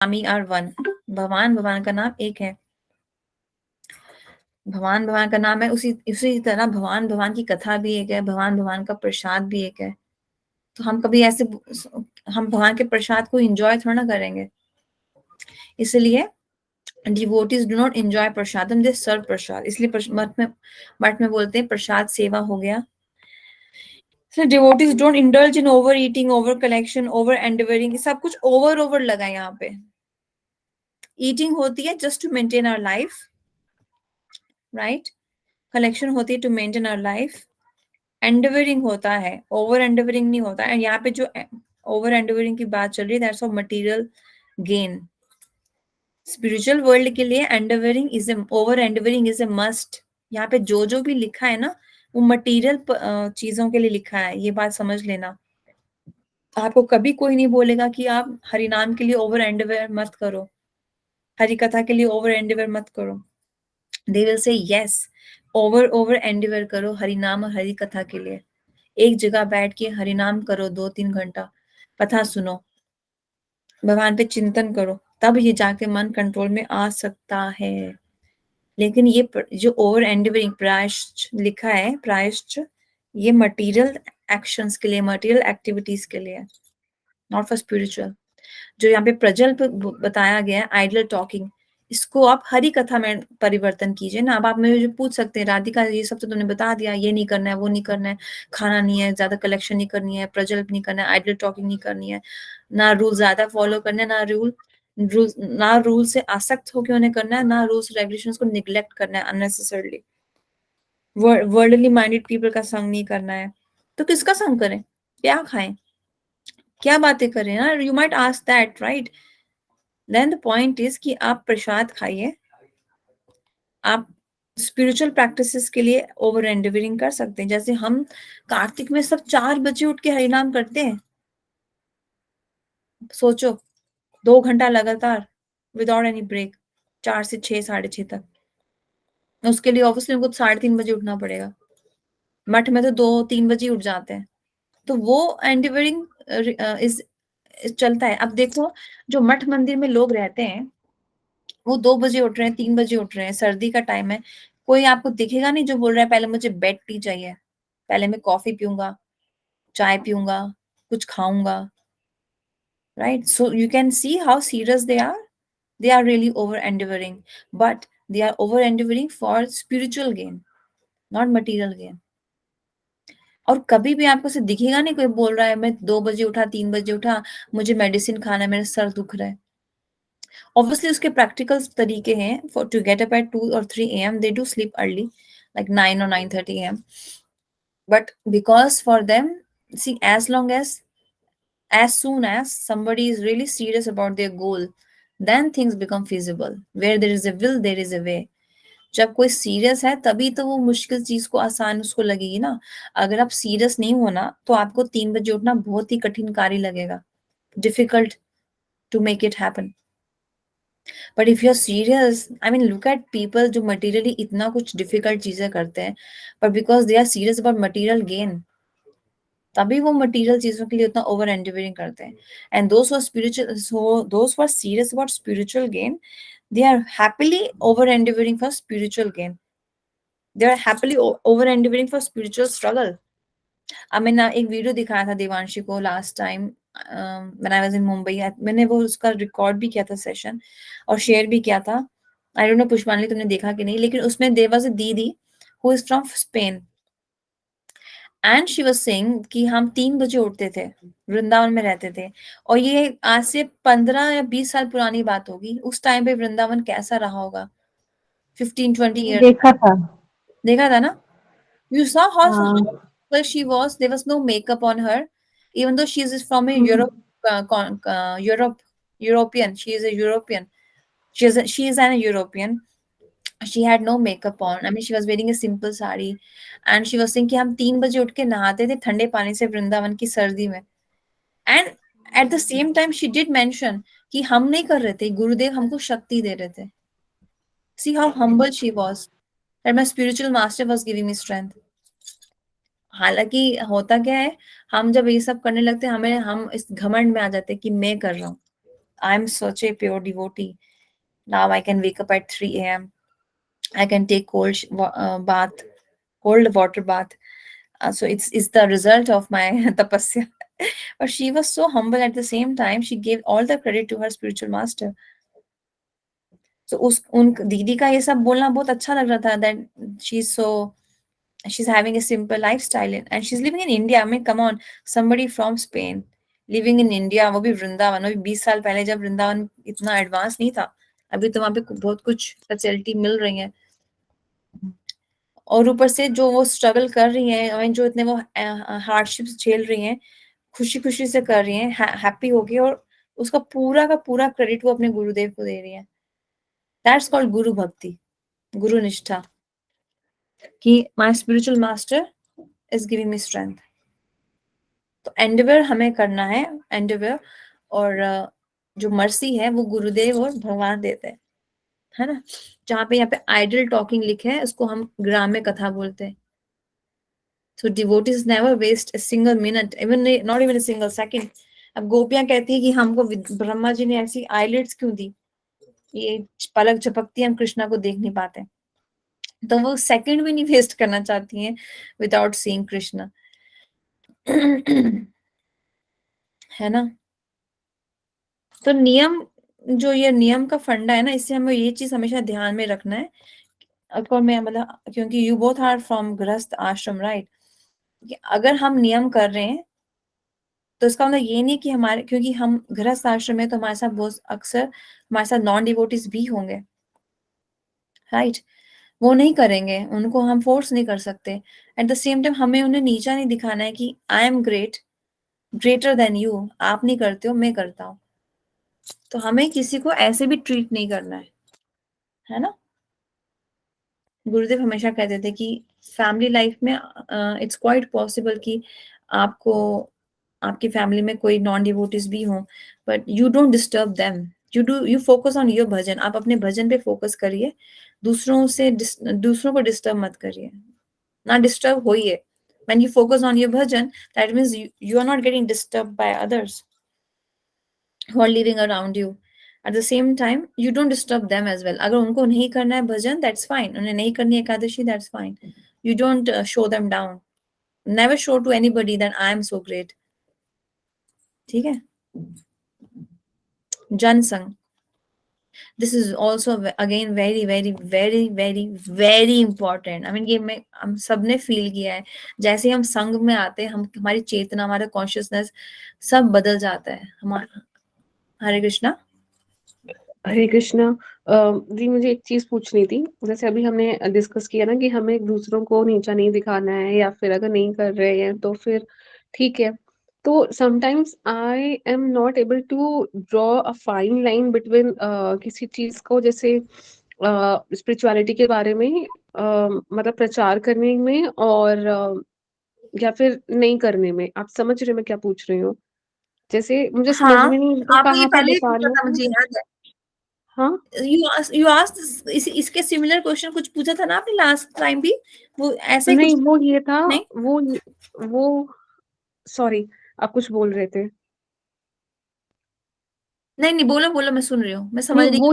Swami are one. भगवान का नाम एक है, भगवान का नाम है। उसी तरह भगवान की कथा भी एक है, भगवान का प्रसाद भी एक है। तो हम कभी ऐसे हम भगवान के प्रसाद को एंजॉय थोड़ा ना करेंगे। इसलिए डिवोटीज डू नॉट एंजॉय प्रसादम, दे सर्व प्रसाद। इसलिए मठ में बोलते हैं प्रसाद सेवा हो गया। So devotees don't indulge in overeating, over collection, over endeavoring। सब कुछ ओवर लगा है यहाँ पे। ईटिंग होती है just to maintain our life, right. Collection होती है to maintain our life. Endeavouring होता है, ओवर एंडेवरिंग नहीं होता है। यहाँ पे जो ओवर एंडेवरिंग की बात चल रही है, that's of material gain. Spiritual world के लिए over endeavouring is a must. यहाँ पे जो भी लिखा है ना, वो मटेरियल चीजों के लिए लिखा है, ये बात समझ लेना। आपको कभी कोई नहीं बोलेगा कि आप हरिनाम के लिए ओवर एंडेवर मत करो, हरि कथा के लिए ओवर एंडेवर मत करो। They will say yes, over Endeavour करो हरिनाम और हरि कथा के लिए। एक जगह बैठ के हरिनाम करो 2-3 घंटा, कथा सुनो, भगवान पे चिंतन करो, तब ये जाके मन कंट्रोल में आ सकता है। लेकिन ये जो ओवर एंडेवरिंग प्रायश्च लिखा है, प्रायश्च, ये मटेरियल एक्शंस के लिए, मटेरियल एक्टिविटीज के लिए, नॉट फॉर स्पिरिचुअल। जो यहाँ पे प्रजल पे बताया गया है, आइडल टॉकिंग, इसको आप हरि कथा में परिवर्तन कीजिए ना। अब आप मुझे पूछ सकते हैं, राधिका ये सब तो तुमने बता दिया, ये नहीं करना है, वो नहीं करना है, खाना नहीं है, ज्यादा कलेक्शन नहीं करनी है, प्रजल्प नहीं करना है, आइडल टॉकिंग नहीं करनी है, ना रूल ज्यादा फॉलो करना है, ना रूल से आसक्त होकर उन्हें करना है, ना रूल्स रेगुलेशंस को निग्लेक्ट करना है अननेसेसरली। वर्ल्डली माइंडेड पीपल का संग नहीं करना है, तो किसका संग करें, क्या खाएं, क्या बातें करें ना। You might ask that, right. Then the point is कि आप प्रसाद खाइए, आप स्पिरिचुअल प्रैक्टिसेस के लिए ओवर एंडेवरिंग कर सकते हैं। जैसे हम कार्तिक में सब 4 बजे उठ के हरिनाम करते हैं, सोचो 2 घंटा लगातार विदाउट एनी ब्रेक, 4 से 6, 6:30 तक। उसके लिए ऑब्वियसली उनको 3:30 बजे उठना पड़ेगा। मठ में तो 2-3 बजे उठ जाते हैं। तो वो एंडेवरिंग इज चलता है। अब देखो, जो मठ मंदिर में लोग रहते हैं, वो 2 बजे उठ रहे हैं, 3 बजे उठ रहे हैं, सर्दी का टाइम है, कोई आपको दिखेगा नहीं जो बोल रहा है पहले मुझे बेड टी चाहिए, पहले मैं कॉफी पीऊंगा, चाय पीऊंगा, कुछ खाऊंगा, right. So you can see how serious they are really over endeavoring, but they are over endeavoring for spiritual gain, not material gain। और कभी भी आपको से दिखेगा नहीं कोई बोल रहा है मैं 2 बजे उठा, 3 बजे उठा, मुझे मेडिसिन खाना है, मेरा सर दुख रहा है। Obviously उसके practical तरीके हैं, for to get up at 2 or 3 a.m. they do sleep early, like 9 or 9:30 a.m. But because for them, see, as soon as somebody is really serious about their goal, then things become feasible। Where there is a will, there is a way। जब कोई serious है तभी तो वो मुश्किल चीज को आसान उसको लगेगी ना। अगर आप सीरियस नहीं होना तो आपको 3 बजे उठना बहुत ही कठिन कार्य लगेगा, difficult to make it happen. But if you are serious, I mean look at people जो मटेरियली इतना कुछ डिफिकल्ट चीजें करते हैं, but because they are serious about material gain, तभी वो मटेरियल चीजों के लिए उतना ओवर एंडेवरिंग करते हैं। And those who are serious about spiritual gain, they are happily over endeavoring for spiritual gain, they are happily over endeavoring for spiritual struggle। अब मैंने एक वीडियो दिखाया था देवांशी को last time when I was in Mumbai, मैंने वो उसका record भी किया था सेशन और शेयर भी किया था। आई डोंट नो पुष्पांजलि तुमने देखा कि नहीं, लेकिन उसमें देयर वाज अ दीदी who is from Spain and she was saying कि हम 3 बजे उठते थे, वृंदावन में रहते थे, और ये आज से 15 या 20 साल पुरानी बात होगी। उस टाइम पे वृंदावन कैसा रहा होगा, 15-20 ईयर। देखा था। देखा था ना। You saw how हाँ। well she was. There was no makeup on her, even though she is from a European. She is a European. She is an European. She had no makeup on. I mean, she was wearing a simple sari, and she was saying कि हम 3 बजे उठ के नहाते थे ठंडे पानी से वृंदावन की सर्दी में। And at the same time, she did mention कि हम नहीं कर रहे थे, गुरुदेव हमको शक्ति दे रहे थे। See how humble she was. That my spiritual master was giving me strength। हालांकि होता क्या है, हम जब ये सब करने लगते हैं, हम इस घमंड में आ जाते हैं कि मैं कर रहा हूँ, I'm such a pure devotee. Now I can wake up at 3 a.m. I can take bath, cold water bath. So it's the result of my tapasya. But she was so humble at the same time. She gave all the credit to her spiritual master. So उस उन दीदी का ये सब बोलना बहुत अच्छा लग रहा था, that she's so she's having a simple lifestyle and she's living in India. I mean, come on, somebody from Spain living in India, वो भी वृंदावन, अभी 20 साल पहले जब वृंदावन इतना एडवांस नहीं था, अभी तो वहां पे बहुत कुछ फैसिलिटी मिल रही है। और ऊपर से जो वो स्ट्रगल कर रही है, I mean, जो इतने वो हार्डशिप्स झेल रही हैं, खुशी खुशी से कर रही हैं, हैप्पी होके, और उसका पूरा का पूरा क्रेडिट वो अपने गुरुदेव को दे रही है। दैट्स कॉल्ड गुरु भक्ति, गुरु निष्ठा, कि my spiritual master is giving me strength. तो एंडेवर हमें करना है, एंडेवर, और जो मर्सी है वो गुरुदेव और भगवान देते हैं, है ना। जहाँ पे यहाँ पे आइडल टॉकिंग लिखे है, उसको हम ग्राम्य कथा बोलते हैं। So devotees never waste a single minute, even not even a single second. अब गोपियां कहती है कि हमको ब्रह्मा जी ने ऐसी आईलिड्स क्यों दी, ये पलक झपकती हम कृष्णा को देख नहीं पाते, तो वो सेकंड भी नहीं वेस्ट करना चाहती हैं विदाउट सीइंग कृष्णा। है ना। तो नियम, जो ये नियम का फंडा है ना, इससे हमें ये चीज हमेशा ध्यान में रखना है। और मैं मतलब, क्योंकि यू बोथ आर फ्रॉम गृहस्थ आश्रम, राइट, कि अगर हम नियम कर रहे हैं तो इसका मतलब ये नहीं कि हमारे, क्योंकि हम गृहस्थ आश्रम में, तो हमारे साथ बहुत अक्सर हमारे साथ नॉन डिवोटीज भी होंगे, राइट। वो नहीं करेंगे, उनको हम फोर्स नहीं कर सकते। एट द सेम टाइम हमें उन्हें नीचा नहीं दिखाना है कि I am great, greater than you, आप नहीं करते हो मैं करता हूँ। तो हमें किसी को ऐसे भी ट्रीट नहीं करना है ना। गुरुदेव हमेशा कहते थे कि फैमिली लाइफ में इट्स क्वाइट पॉसिबल कि आपको, आपकी फैमिली में कोई नॉन डिवोटीज भी हो, but you don't disturb them, you focus on your bhajan. आप अपने भजन पे फोकस करिए, दूसरों को डिस्टर्ब मत करिए, ना डिस्टर्ब होइए। when you focus on your bhajan, that means you are not getting disturbed by others who are living around you. At the same time, you don't disturb them as well. अगर उनको नहीं करना है भजन, that's fine. उन्हें नहीं करनी है Ekadashi, that's fine. You don't show them down. Never show to anybody that I am so great. ठीक है। जन संग, this is also again very very very very very important. I mean, ये मैं हम सबने फील किया है, जैसे हम संग में आते हैं, हम हमारी चेतना, हमारा कॉन्शियसनेस सब बदल जाता है हमारा। हरे कृष्णा। हरे कृष्णा। जी मुझे एक चीज पूछनी थी, जैसे अभी हमने डिस्कस किया ना कि हमें एक दूसरों को नीचा नहीं दिखाना है, या फिर अगर नहीं कर रहे हैं तो फिर ठीक है। तो sometimes I am not able to draw a fine line between किसी चीज को, जैसे स्पिरिचुअलिटी के बारे में मतलब प्रचार करने में और या फिर नहीं करने में। आप समझ रहे मैं क्या पूछ रही हूँ? जैसे मुझे समझ हाँ, में नहीं आता आपने ये कहाँ पे पहले ही पूछा था, बताना है। मुझे याद है। हाँ, यू आस्क्ड इसके सिमिलर क्वेश्चन कुछ पूछा था ना आपने लास्ट टाइम भी, वो ऐसे ही नहीं कुछ। वो ये था, नहीं वो सॉरी, आप कुछ बोल रहे थे। नहीं नहीं, बोलो बोलो, मैं सुन रही हूँ, मैं समझ नहीं रही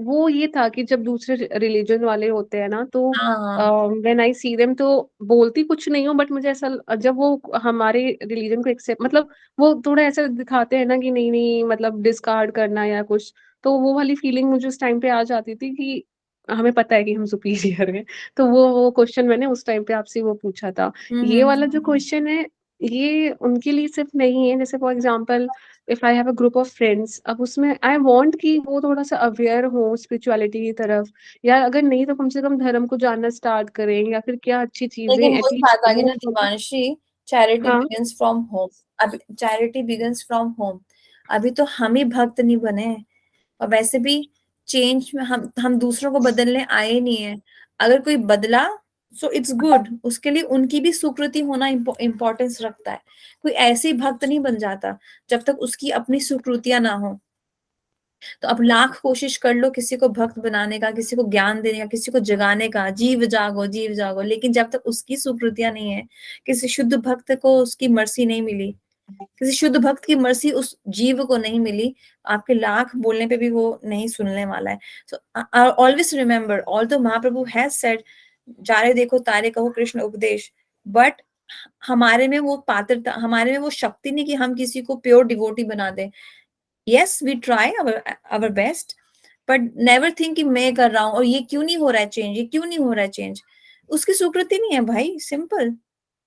वो ये था कि जब दूसरे रिलीजन वाले होते हैं ना, तो हूँ। हाँ व्हेन आई सी देम, तो बोलती कुछ नहीं हूँ, बट मुझे ऐसा जब वो हमारे रिलीजन को एक्सेप्ट, मतलब वो थोड़ा ऐसा दिखाते हैं ना कि नहीं नहीं मतलब डिस्कार्ड करना या कुछ, तो वो वाली फीलिंग मुझे उस टाइम पे आ जाती थी कि हमें पता है कि हम सुपीरियर हैं। तो वो क्वेश्चन मैंने उस टाइम पे आपसे वो पूछा था। ये वाला जो हम्म। क्वेश्चन है, ये उनके लिए सिर्फ नहीं है, जैसे for example if I have a group of friends, अब उसमें आई वांट कि वो थोड़ा सा अवेयर हो स्पिरिचुअलिटी की तरफ, या अगर नहीं तो कम से कम धर्म को जानना स्टार्ट करें, या फिर क्या अच्छी चीजें लेकिन वही एटलीस्ट बात आ गई वो ना मतलब। दिवांशी, चैरिटी हाँ, बिगिंस फ्रॉम होम। अभी चैरिटी बिगिंस फ्रॉम होम, अभी तो हम ही भक्त नहीं बने हैं। और वैसे भी चेंज में हम दूसरों को बदलने आए नहीं है। अगर कोई बदला, सो इट्स गुड, उसके लिए उनकी भी स्वीकृति होना इम्पोर्टेंस रखता है। कोई ऐसे ही भक्त नहीं बन जाता जब तक उसकी अपनी स्वीकृतियां ना हो। तो अब लाख कोशिश कर लो किसी को भक्त बनाने का, किसी को ज्ञान देने का, किसी को जगाने का, जीव जागो जीव जागो, लेकिन जब तक उसकी स्वीकृतियां नहीं है, किसी शुद्ध भक्त को उसकी मर्सी नहीं मिली, किसी शुद्ध भक्त की मर्सी उस जीव को नहीं मिली, आपके लाख बोलने पे भी वो नहीं सुनने वाला है। So always remember, although Mahaprabhu has said, जारे देखो तारे कहो कृष्ण उपदेश, बट हमारे में वो पात्रता, हमारे में वो शक्ति नहीं कि हम किसी को प्योर डिवोटी बना दें। Yes we try our best, but never think कि मैं कर रहा हूँ और ये क्यों नहीं हो रहा है चेंज, ये क्यों नहीं हो रहा है चेंज। उसकी स्वीकृति नहीं है भाई, सिंपल।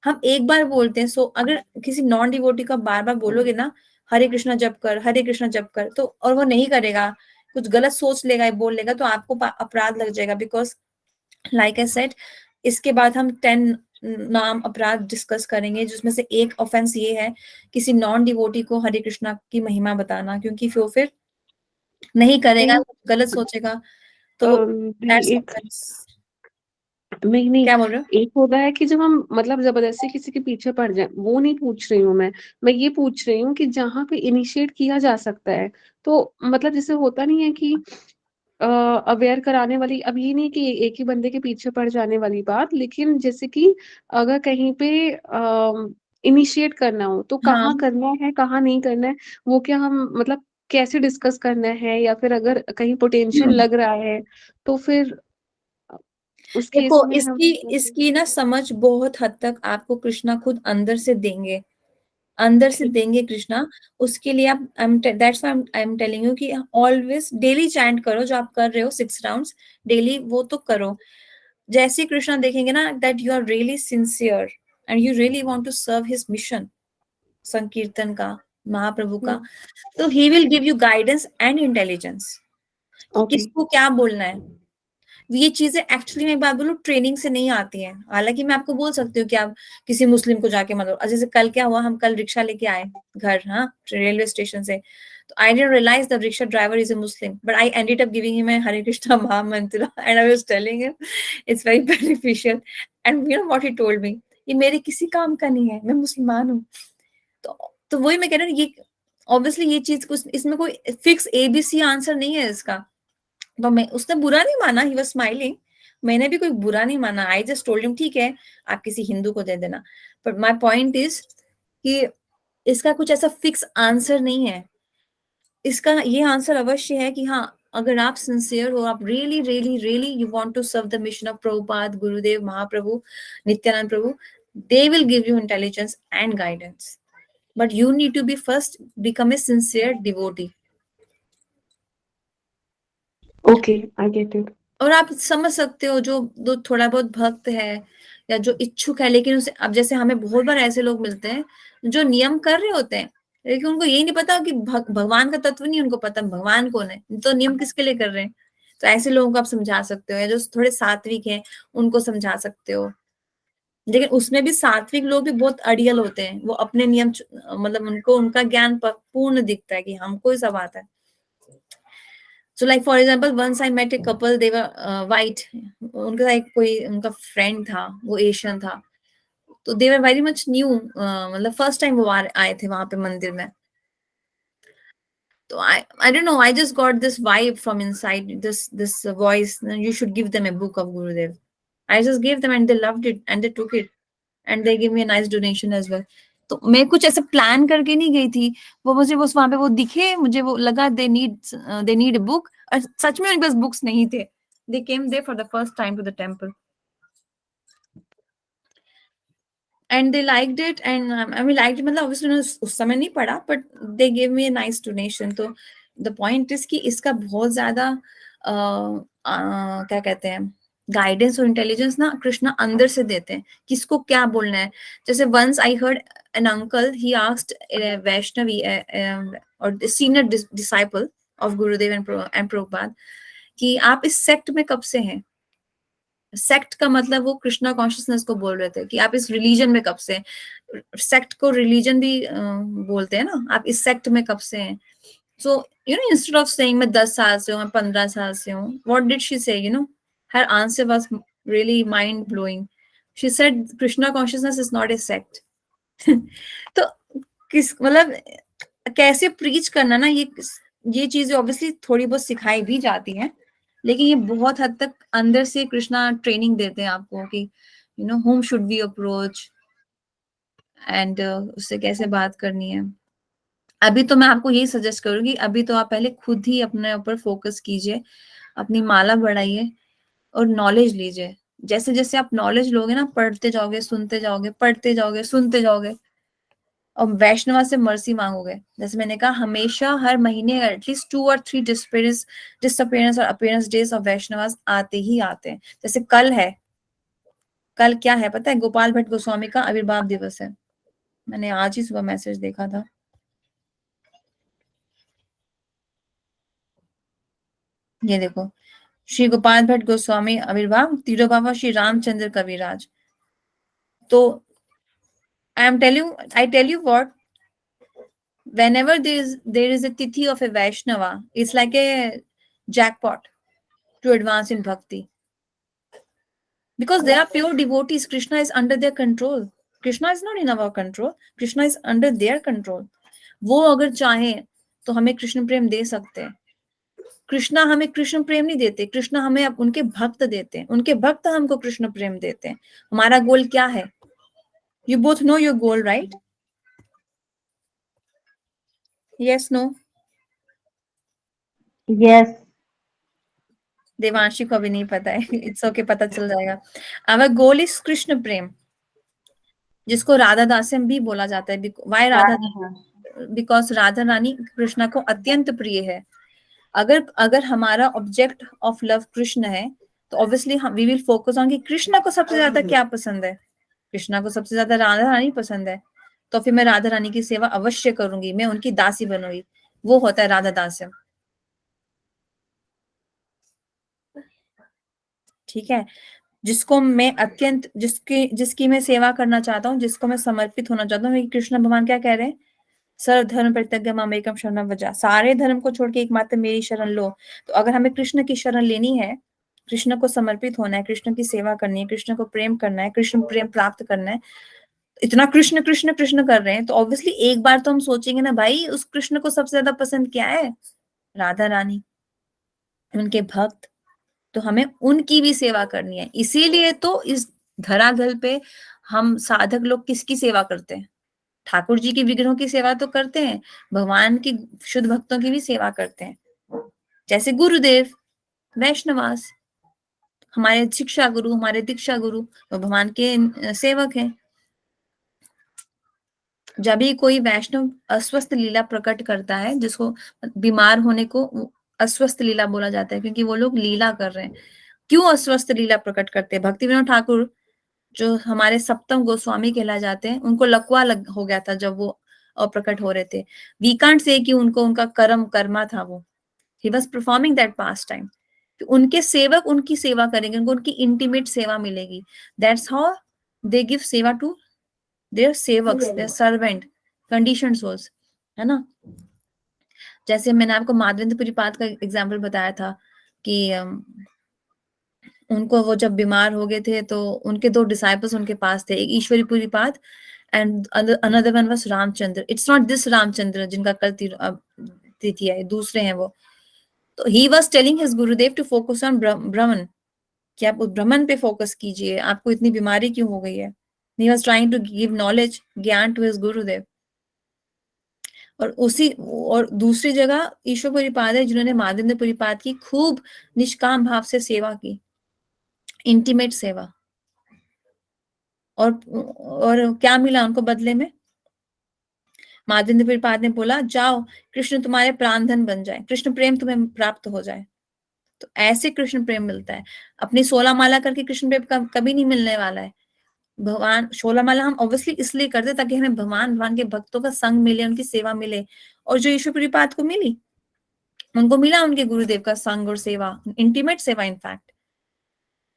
हम एक बार बोलते हैं, सो अगर किसी नॉन डिवोटी का बार बार बोलोगे ना, हरे कृष्णा जप कर, हरे कृष्णा जप कर, तो और वो नहीं करेगा, कुछ गलत सोच लेगा, बोल लेगा, तो आपको अपराध लग जाएगा। बिकॉज लाइक आई सेड, इसके बाद हम 10 नाम अपराध डिस्कस करेंगे, जिसमें से एक ऑफेंस ये है किसी नॉन डिवोटी को हरे कृष्णा की महिमा बताना, क्योंकि वो फिर नहीं करेगा, नहीं, गलत सोचेगा, तो नहीं दैट्स एक ऑफेंस। नहीं, नहीं, क्या बोल रहे हो? एक होता है कि जब हम मतलब ज़बरदस्ती किसी के पीछे पड़ जाएँ, वो नहीं पूछ रही हूँ मैं ये पूछ रही हूँ कि जहाँ पे इनिशिएट किया जा सकता है, तो मतलब जैसे होता नहीं है कि अवेयर कराने वाली, अब ये नहीं कि एक ही बंदे के पीछे पड़ जाने वाली बात, लेकिन जैसे कि अगर कहीं पे इनिशिएट करना हो, तो हाँ, कहाँ करना है, कहाँ नहीं करना है, वो क्या हम मतलब कैसे डिस्कस करना है, या फिर अगर कहीं पोटेंशियल लग रहा है, तो फिर उस केस देखो में हम इसकी कैसे। इसकी ना समझ बहुत हद तक आपको कृष्णा खुद अंदर से देंगे, अंदर से ठीक। देंगे कृष्णा। उसके लिए आप, that's why I am telling you कि ऑलवेज डेली चैंट करो, जो आप कर रहे हो 6 राउंड्स डेली, वो तो करो। जैसे ही कृष्णा देखेंगे ना that you are really sincere and you really want to serve his mission, sankirtan का, महाप्रभु का, हुँ, तो he will give you guidance and intelligence कि ओके, किसको क्या बोलना है। ये चीजें एक्चुअली मैं एक बात बोलूं, ट्रेनिंग से नहीं आती हैं। हालांकि मैं आपको बोल सकती हूँ कि आप किसी मुस्लिम को जाके मतलब, जैसे कल क्या हुआ, हम कल रिक्शा लेके आए घर, हाँ, रेलवे स्टेशन से, तो I didn't realise the rickshaw driver is a Muslim, but I ended up giving him Hare Krishna mahamantra and I was telling him it's very beneficial, and you know what he told me, ये मेरे किसी काम का नहीं है, मैं मुसलमान हूँ। तो वही मैं कह रही हूँ, ये ऑब्वियसली ये चीज कुछ, इसमें कोई फिक्स एबीसी आंसर नहीं है इसका। तो मैं, उसने बुरा नहीं माना, ही वाज स्माइलिंग, मैंने भी कोई बुरा नहीं माना, आई जस्ट टोल्ड हिम ठीक है, आप किसी हिंदू को दे देना। बट माय पॉइंट इज कि इसका कुछ ऐसा फिक्स आंसर नहीं है। इसका ये आंसर अवश्य है कि हाँ, अगर आप सिंसियर हो, आप really really really you want to serve the mission of Prabhupada, Gurudev, Mahaprabhu, Nityananda Prabhu, they will give you intelligence and guidance, but you need to be first become a sincere devotee। Okay, I get it. और आप समझ सकते हो जो जो थोड़ा बहुत भक्त है या जो इच्छुक है, लेकिन उसे, अब जैसे हमें बहुत बार ऐसे लोग मिलते हैं जो नियम कर रहे होते हैं, लेकिन उनको यही नहीं पता कि भगवान का तत्व नहीं उनको पता भगवान कौन है, तो नियम किसके लिए कर रहे हैं। तो ऐसे लोगों को आप समझा सकते हो, या जो थोड़े सात्विक हैं उनको समझा सकते हो। लेकिन उसमें भी सात्विक लोग भी बहुत अड़ियल होते हैं, वो अपने नियम मतलब उनको उनका ज्ञान पूर्ण दिखता है कि हमको ही सब आता है। So like for example, once I met a couple, they were white. उनका एक कोई उनका फ्रेंड था, वो एशियन था, तो they were very much new, मतलब फर्स्ट टाइम वो आए थे वहां पे मंदिर में। तो I don't know, I just got this vibe from inside, this voice, you should give them a book of Gurudev। I just gave them and they loved it and they took it and they gave me a nice donation as well। तो मैं कुछ ऐसे plan करके नहीं गई थी, वो मुझे बस वहां पे वो दिखे, मुझे वो लगा दे नीड अ बुक, और सच में उनके पास बुक्स नहीं थे। They came they for the first time to the temple and they liked it, and I mean liked मतलब ऑब्वियसली उन्होंने उस समय नहीं पढ़ा, but they give me a nice donation. तो द पॉइंट इज कि इसका बहुत ज्यादा क्या कहते हैं, गाइडेंस और इंटेलिजेंस ना कृष्णा अंदर से देते हैं, किसको क्या बोलना है। जैसे once I heard an uncle, he asked Vaishnavi और senior disciple of Gurudev and Prabhupada कि आप इस सेक्ट में कब से हैं। सेक्ट का मतलब वो कृष्णा कॉन्शियसनेस को बोल रहे थे कि आप इस रिलीजन में कब से हैं। सेक्ट को रिलीजन भी बोलते हैं ना, आप इस सेक्ट में कब से हैं। So you know, instead of saying मैं 10 साल से हूँ, मैं 15 साल से हूँ, व्हाट डिड शी से, you know, her answer was really mind blowing. She said Krishna consciousness is not a sect. तो किस मतलब कैसे प्रीच करना ना, ये चीजें ऑब्वियसली थोड़ी बहुत सिखाई भी जाती हैं, लेकिन ये बहुत हद तक अंदर से कृष्णा ट्रेनिंग देते हैं आपको कि you know, whom should we approach, and उससे कैसे बात करनी है। अभी तो मैं आपको यही सजेस्ट करूंगी, अभी तो आप पहले खुद ही अपने ऊपर फोकस कीजिए, अपनी माला बढ़ाइए और नॉलेज लीजिए। जैसे जैसे आप नॉलेज लोगे ना, पढ़ते जाओगे, सुनते जाओगे, पढ़ते जाओगे, सुनते जाओगे, और वैष्णवा से मर्सी मांगोगे। जैसे मैंने कहा, हमेशा हर महीने एटलीस्ट 2 और 3 डिसअपियरेंस और अपीयरेंस डेज ऑफ वैष्णवास आते ही आते हैं। जैसे कल है, कल क्या है पता है? गोपाल भट्ट गोस्वामी का आविर्भाव दिवस है। मैंने आज ही सुबह मैसेज देखा था। ये देखो, श्री गोपाल भट्ट गोस्वामी आविर्भाव, तिरुबाबा श्री रामचंद्र कविराज। तो I tell you what, whenever there is a tithi of a Vaishnava, it's like a jackpot to advance in bhakti. Because they are pure devotees, Krishna is under their control. Krishna is not in our control. Krishna is under their control. वो अगर चाहे तो हमें कृष्ण प्रेम दे सकते हैं। कृष्णा हमें कृष्ण प्रेम नहीं देते, कृष्णा हमें उनके भक्त देते हैं, उनके भक्त हमको कृष्ण प्रेम देते हैं। हमारा गोल क्या है? You both know your goal, right? Yes, no? Yes. Devanshi को अभी नहीं पता है, इट्स ओके, पता चल जाएगा। आवर गोल इज कृष्ण प्रेम, जिसको राधा दास्यम भी बोला जाता है। वाई राधा? बिकॉज राधा रानी कृष्णा को अत्यंत प्रिय है। अगर अगर हमारा ऑब्जेक्ट ऑफ लव कृष्ण है, तो obviously we will focus on कि कृष्णा को सबसे ज्यादा क्या पसंद है। कृष्णा को सबसे ज्यादा राधा रानी पसंद है, तो फिर मैं राधा रानी की सेवा अवश्य करूंगी, मैं उनकी दासी बनूंगी। वो होता है राधा दास्यम। ठीक है? जिसको मैं अत्यंत, जिसकी मैं सेवा करना चाहता हूँ, जिसको मैं समर्पित होना चाहता हूँ। कृष्ण भगवान क्या कह रहे हैं? सर्व धर्म परित्यज्य माम एकम शरणम व्रज। सारे धर्म को छोड़ के एकमात्र मेरी शरण लो। तो अगर हमें कृष्ण की शरण लेनी है, कृष्ण को समर्पित होना है, कृष्ण की सेवा करनी है, कृष्ण को प्रेम करना है, कृष्ण प्रेम प्राप्त करना है, इतना कृष्ण कृष्ण कृष्ण कर रहे हैं, तो ऑब्वियसली एक बार तो हम सोचेंगे ना, भाई उस कृष्ण को सबसे ज्यादा पसंद क्या है? राधा रानी, उनके भक्त। तो हमें उनकी भी सेवा करनी है। इसीलिए तो इस धरातल पे हम साधक लोग किसकी सेवा करते हैं? ठाकुर जी के विग्रहों की सेवा तो करते हैं, भगवान की शुद्ध भक्तों की भी सेवा करते हैं। जैसे गुरुदेव, वैष्णवास, हमारे शिक्षा गुरु, हमारे दीक्षा गुरु, वो भगवान के सेवक हैं। जब भी कोई वैष्णव अस्वस्थ लीला प्रकट करता है, जिसको बीमार होने को अस्वस्थ लीला बोला जाता है, क्योंकि वो लोग लीला कर रहे हैं। क्यों अस्वस्थ लीला प्रकट करते हैं? भक्ति विनोद ठाकुर, जो हमारे सप्तम गोस्वामी कहला जाते हैं, उनको लकवा हो गया था जब वो अप्रकट हो रहे थे। वी कांट से कि उनको उनका कर्मा था, वो he was performing that pass time. तो उनके सेवक उनकी सेवा करेंगे, उनको उनकी इंटीमेट सेवा मिलेगी। That's how they give seva to their सेवक्स, देयर सर्वेंट, कंडीशन सोल्स, है ना? जैसे मैंने आपको माधवेंद्र पुरीपाद का एग्जाम्पल बताया था कि उनको, वो जब बीमार हो गए थे, तो उनके 2 डिसाइपल्स उनके पास थे, एक Ishwari Puripad and another one was Ramchandra. It's not this Ramchandra जिनका कल तिथि है, दूसरे हैं वो। तो he was telling his Gurudev to focus on Brahman, कि आप उस ब्रह्मन पे फोकस कीजिए, आपको इतनी बीमारी क्यों हो गई है। He was trying to give knowledge, gyan to his Gurudev. और दूसरी जगह ईश्वर पुरीपाद है, जिन्होंने माधवेंद्र पुरीपाद की खूब निष्काम भाव से सेवा की, इंटीमेट सेवा। और क्या मिला उनको बदले में? माधवेंद्र पुरीपाद ने बोला, जाओ कृष्ण तुम्हारे प्राण धन बन जाए, कृष्ण प्रेम तुम्हें प्राप्त हो जाए। तो ऐसे कृष्ण प्रेम मिलता है। अपनी 16 माला करके कृष्ण प्रेम कभी नहीं मिलने वाला है। भगवान 16 माला हम ऑब्वियसली इसलिए करते ताकि हमें भगवान के भक्तों का संग मिले, उनकी सेवा मिले। और जो ईश्वर पुरीपाद को मिली, उनको मिला उनके गुरुदेव का संग और सेवा, इंटीमेट सेवा। इनफैक्ट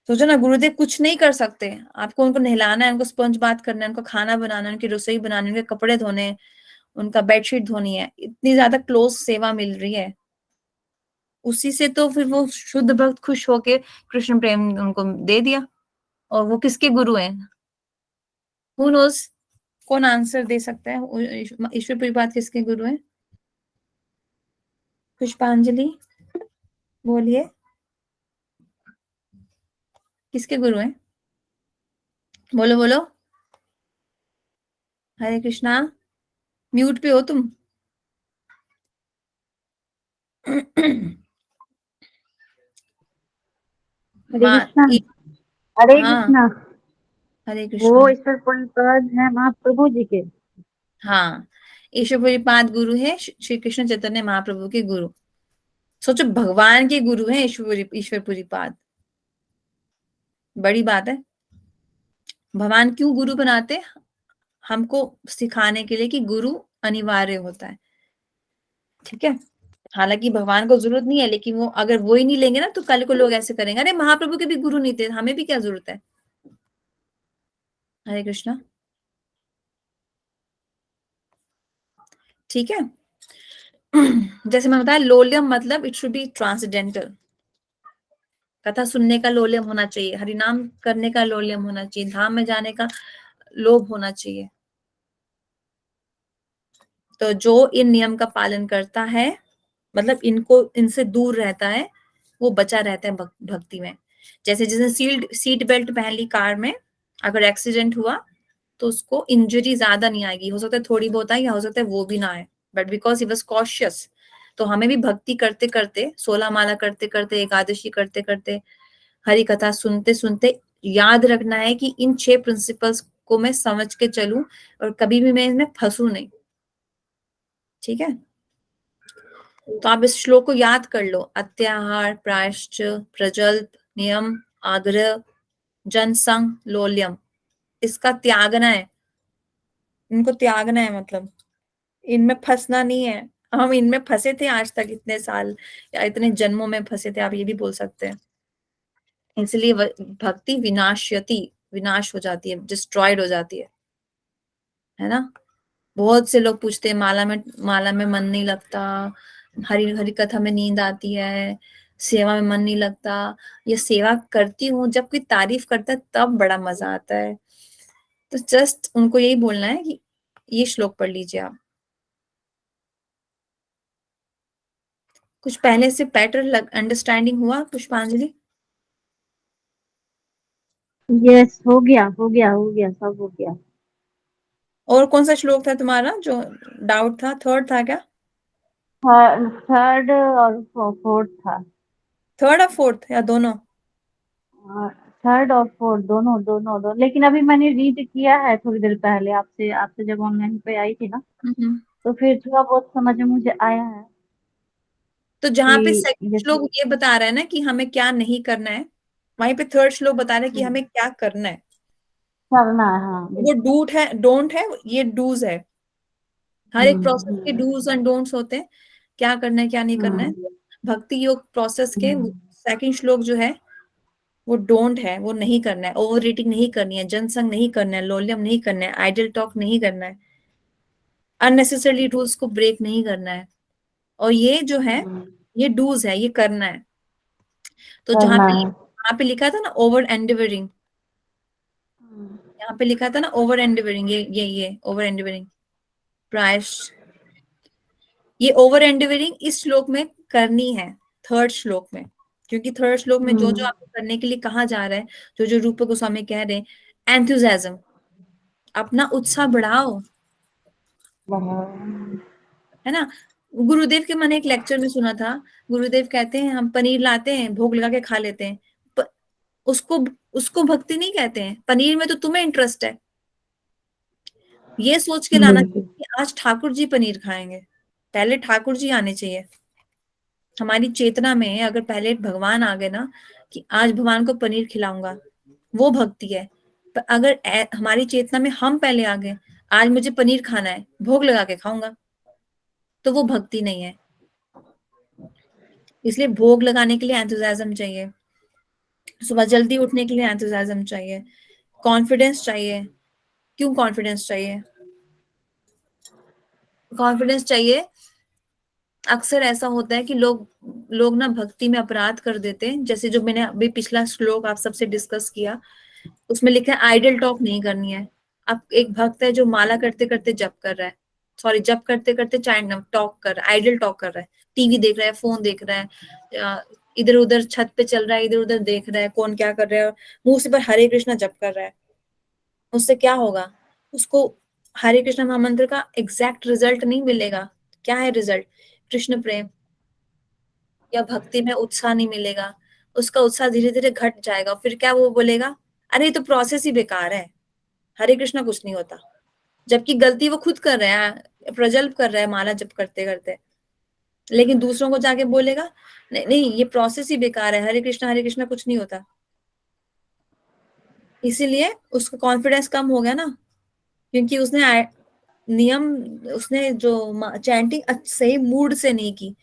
सोचो ना, गुरुदेव कुछ नहीं कर सकते, आपको उनको नहलाना है, उनको स्पंज बात करना है, उनको खाना बनाना है, उनकी रसोई बनानी है, उनके कपड़े धोने, उनका बेडशीट धोनी है। इतनी ज्यादा क्लोज सेवा मिल रही है। उसी से तो फिर वो शुद्ध भक्त खुश होके कृष्ण प्रेम उनको दे दिया। और वो किसके गुरु हैं? Who knows? कौन आंसर दे सकता है? ईश्वर पुरीपाद किसके गुरु हैं? पुष्पांजलि, बोलिए, किसके गुरु हैं? बोलो बोलो। हरे कृष्णा। म्यूट पे हो तुम? हरे माँ कृष्णा। हरे हाँ, कृष्णा। हरे वो कृष्णा। ईश्वर पद है महाप्रभु जी के। हाँ, ईश्वरपुरी पाद गुरु है श्री कृष्ण चैतन्य महाप्रभु के गुरु। सोचो, भगवान के गुरु हैं ईश्वरपुरी पाद। बड़ी बात है। भगवान क्यों गुरु बनाते? हमको सिखाने के लिए कि गुरु अनिवार्य होता है। ठीक है। हालांकि भगवान को जरूरत नहीं है, लेकिन वो अगर वो ही नहीं लेंगे ना, तो कल को लोग ऐसे करेंगे, अरे महाप्रभु के भी गुरु नहीं थे, हमें भी क्या जरूरत है। हरे कृष्णा। ठीक है। जैसे मैं बताया, लोलियम मतलब इट शुड बी ट्रांसडेंटल। कथा सुनने का लोलियम होना चाहिए, हरिनाम करने का लोलियम होना चाहिए, धाम में जाने का लोभ होना चाहिए। तो जो इन नियम का पालन करता है, मतलब इनको इनसे दूर रहता है, वो बचा रहता है भक्ति में। जैसे जैसे सीट बेल्ट पहन ली कार में, अगर एक्सीडेंट हुआ तो उसको इंजरी ज्यादा नहीं आएगी, हो सकता है थोड़ी बहुत आए, या हो सकता है वो भी ना आए, but because he was cautious. तो हमें भी भक्ति करते करते, 16 माला करते करते, एकादशी करते करते, हरि कथा सुनते सुनते याद रखना है कि इन 6 प्रिंसिपल्स को मैं समझ के चलूं, और कभी भी मैं इनमें फंसू नहीं। ठीक है। तो आप इस श्लोक को याद कर लो। अत्याहार, प्रायश्च, प्रजल्प, नियम, आग्रह, जनसंग, लोल्यम। इसका त्यागना है, इनको त्यागना है, मतलब इनमें फंसना नहीं है। हम इनमें फंसे थे आज तक, इतने साल या इतने जन्मों में फंसे थे, आप ये भी बोल सकते हैं। इसलिए भक्ति विनाश्यति, विनाश हो जाती है, डिस्ट्रॉयड हो जाती है ना। बहुत से लोग पूछते हैं, माला में मन नहीं लगता, हरि हरि कथा में नींद आती है, सेवा में मन नहीं लगता। ये सेवा करती हूँ, जब कोई तारीफ करता है तब बड़ा मजा आता है। तो जस्ट उनको यही बोलना है कि ये श्लोक पढ़ लीजिए आप। कुछ पहले से बेटर अंडरस्टैंडिंग हुआ पुष्पांजलि? यस, हो गया हो गया हो गया, सब हो गया। और कौन सा श्लोक था तुम्हारा जो डाउट था? थर्ड था क्या? थर्ड और फोर्थ था। थर्ड और फोर्थ या दोनों? थर्ड और फोर्थ, दोनों दोनों दोनों, लेकिन अभी मैंने रीड किया है थोड़ी देर पहले आपसे आपसे जब ऑनलाइन पे आई थी ना, हम्म। तो फिर थोड़ा बहुत समझ में मुझे आया है तो जहां पे कि सेकंड जैसे श्लोक ये बता रहा है ना कि हमें क्या नहीं करना है, वहीं पे थर्ड श्लोक बता रहा है कि हमें क्या करना है। करना है, हाँ वो बिल्कुल। डूट है, डोंट है, ये डूज है। हर एक प्रोसेस के हम्म डूज एंड डोंट्स होते हैं, क्या करना है क्या नहीं करना है। हम्म भक्ति योग प्रोसेस के हम्म सेकंड श्लोक जो है, वो डोंट है, वो नहीं करना है, ओवर रीडिंग नहीं करनी है, जनसंग नहीं करना है, लोलियम नहीं करना है, आइडल टॉक नहीं करना है, अननेसेसरी रूल्स को ब्रेक नहीं करना है। और ये जो है, हम्म, ये डूज है, ये करना है। तो करना है। जहाँ पे लिखा था ना ओवर एंडिवरिंग, हम्म यहाँ पे लिखा था ना ओवर एंडिवरिंग, ये ओवर एंडिवरिंग प्रायश, ये ओवर एंडिवरिंग इस श्लोक में करनी है, थर्ड श्लोक में। क्योंकि थर्ड श्लोक में जो जो हम्म, आपको करने के लिए कहा जा रहा है, जो जो रूप गोस्वामी कह रहे हैं, एंथुजियाज्म, अपना उत्साह बढ़ाओ, बहुत। है ना। गुरुदेव के मैंने एक लेक्चर में सुना था, गुरुदेव कहते हैं हम पनीर लाते हैं, भोग लगा के खा लेते हैं, उसको उसको भक्ति नहीं कहते हैं। पनीर में तो तुम्हें इंटरेस्ट है, ये सोच के लाना बिल्कुल। चाहिए कि आज ठाकुर जी पनीर खाएंगे, पहले ठाकुर जी आने चाहिए। हमारी चेतना में अगर पहले भगवान आ गए ना, कि आज भगवान को पनीर खिलाऊंगा, वो भक्ति है। पर अगर हमारी चेतना में हम पहले आ गए, आज मुझे पनीर खाना है, भोग लगा के खाऊंगा, तो वो भक्ति नहीं है। इसलिए भोग लगाने के लिए एंथुजियाज्म चाहिए, सुबह जल्दी उठने के लिए एंथुजियाज्म चाहिए, कॉन्फिडेंस चाहिए। क्यों कॉन्फिडेंस चाहिए? कॉन्फिडेंस चाहिए, अक्सर ऐसा होता है कि लोग लोग ना भक्ति में अपराध कर देते हैं। जैसे जो मैंने अभी पिछला श्लोक आप सबसे डिस्कस किया, उसमें लिखा है आइडल टॉक नहीं करनी है। अब एक भक्त है जो माला करते करते जप कर रहा है, सॉरी जप करते करते चाइल्ड टॉक कर रहा है, आइडल टॉक कर रहा है, टीवी देख रहा है, फोन देख रहा है, इधर उधर छत पे चल रहा है, इधर उधर देख रहा है कौन क्या कर रहा है, मुंह से पर हरे कृष्णा जप कर रहा है। उससे क्या होगा? उसको हरे कृष्ण महामंत्र का एग्जैक्ट रिजल्ट नहीं मिलेगा। क्या है रिजल्ट? कृष्ण प्रेम या भक्ति में उत्साह नहीं मिलेगा। उसका उत्साह धीरे धीरे घट जाएगा। फिर क्या वो बोलेगा, अरे ये तो प्रोसेस ही बेकार है, हरे कृष्णा कुछ नहीं होता। जबकि गलती वो खुद कर रहे हैं, प्रजल्प कर रहे हैं माला जप करते करते, लेकिन दूसरों को जाके बोलेगा नहीं नहीं ये प्रोसेस ही बेकार है, हरे कृष्णा कुछ नहीं होता। इसीलिए उसका कॉन्फिडेंस कम हो गया ना, क्योंकि नियम उसने जो चैंटिंग सही मूड से नहीं की।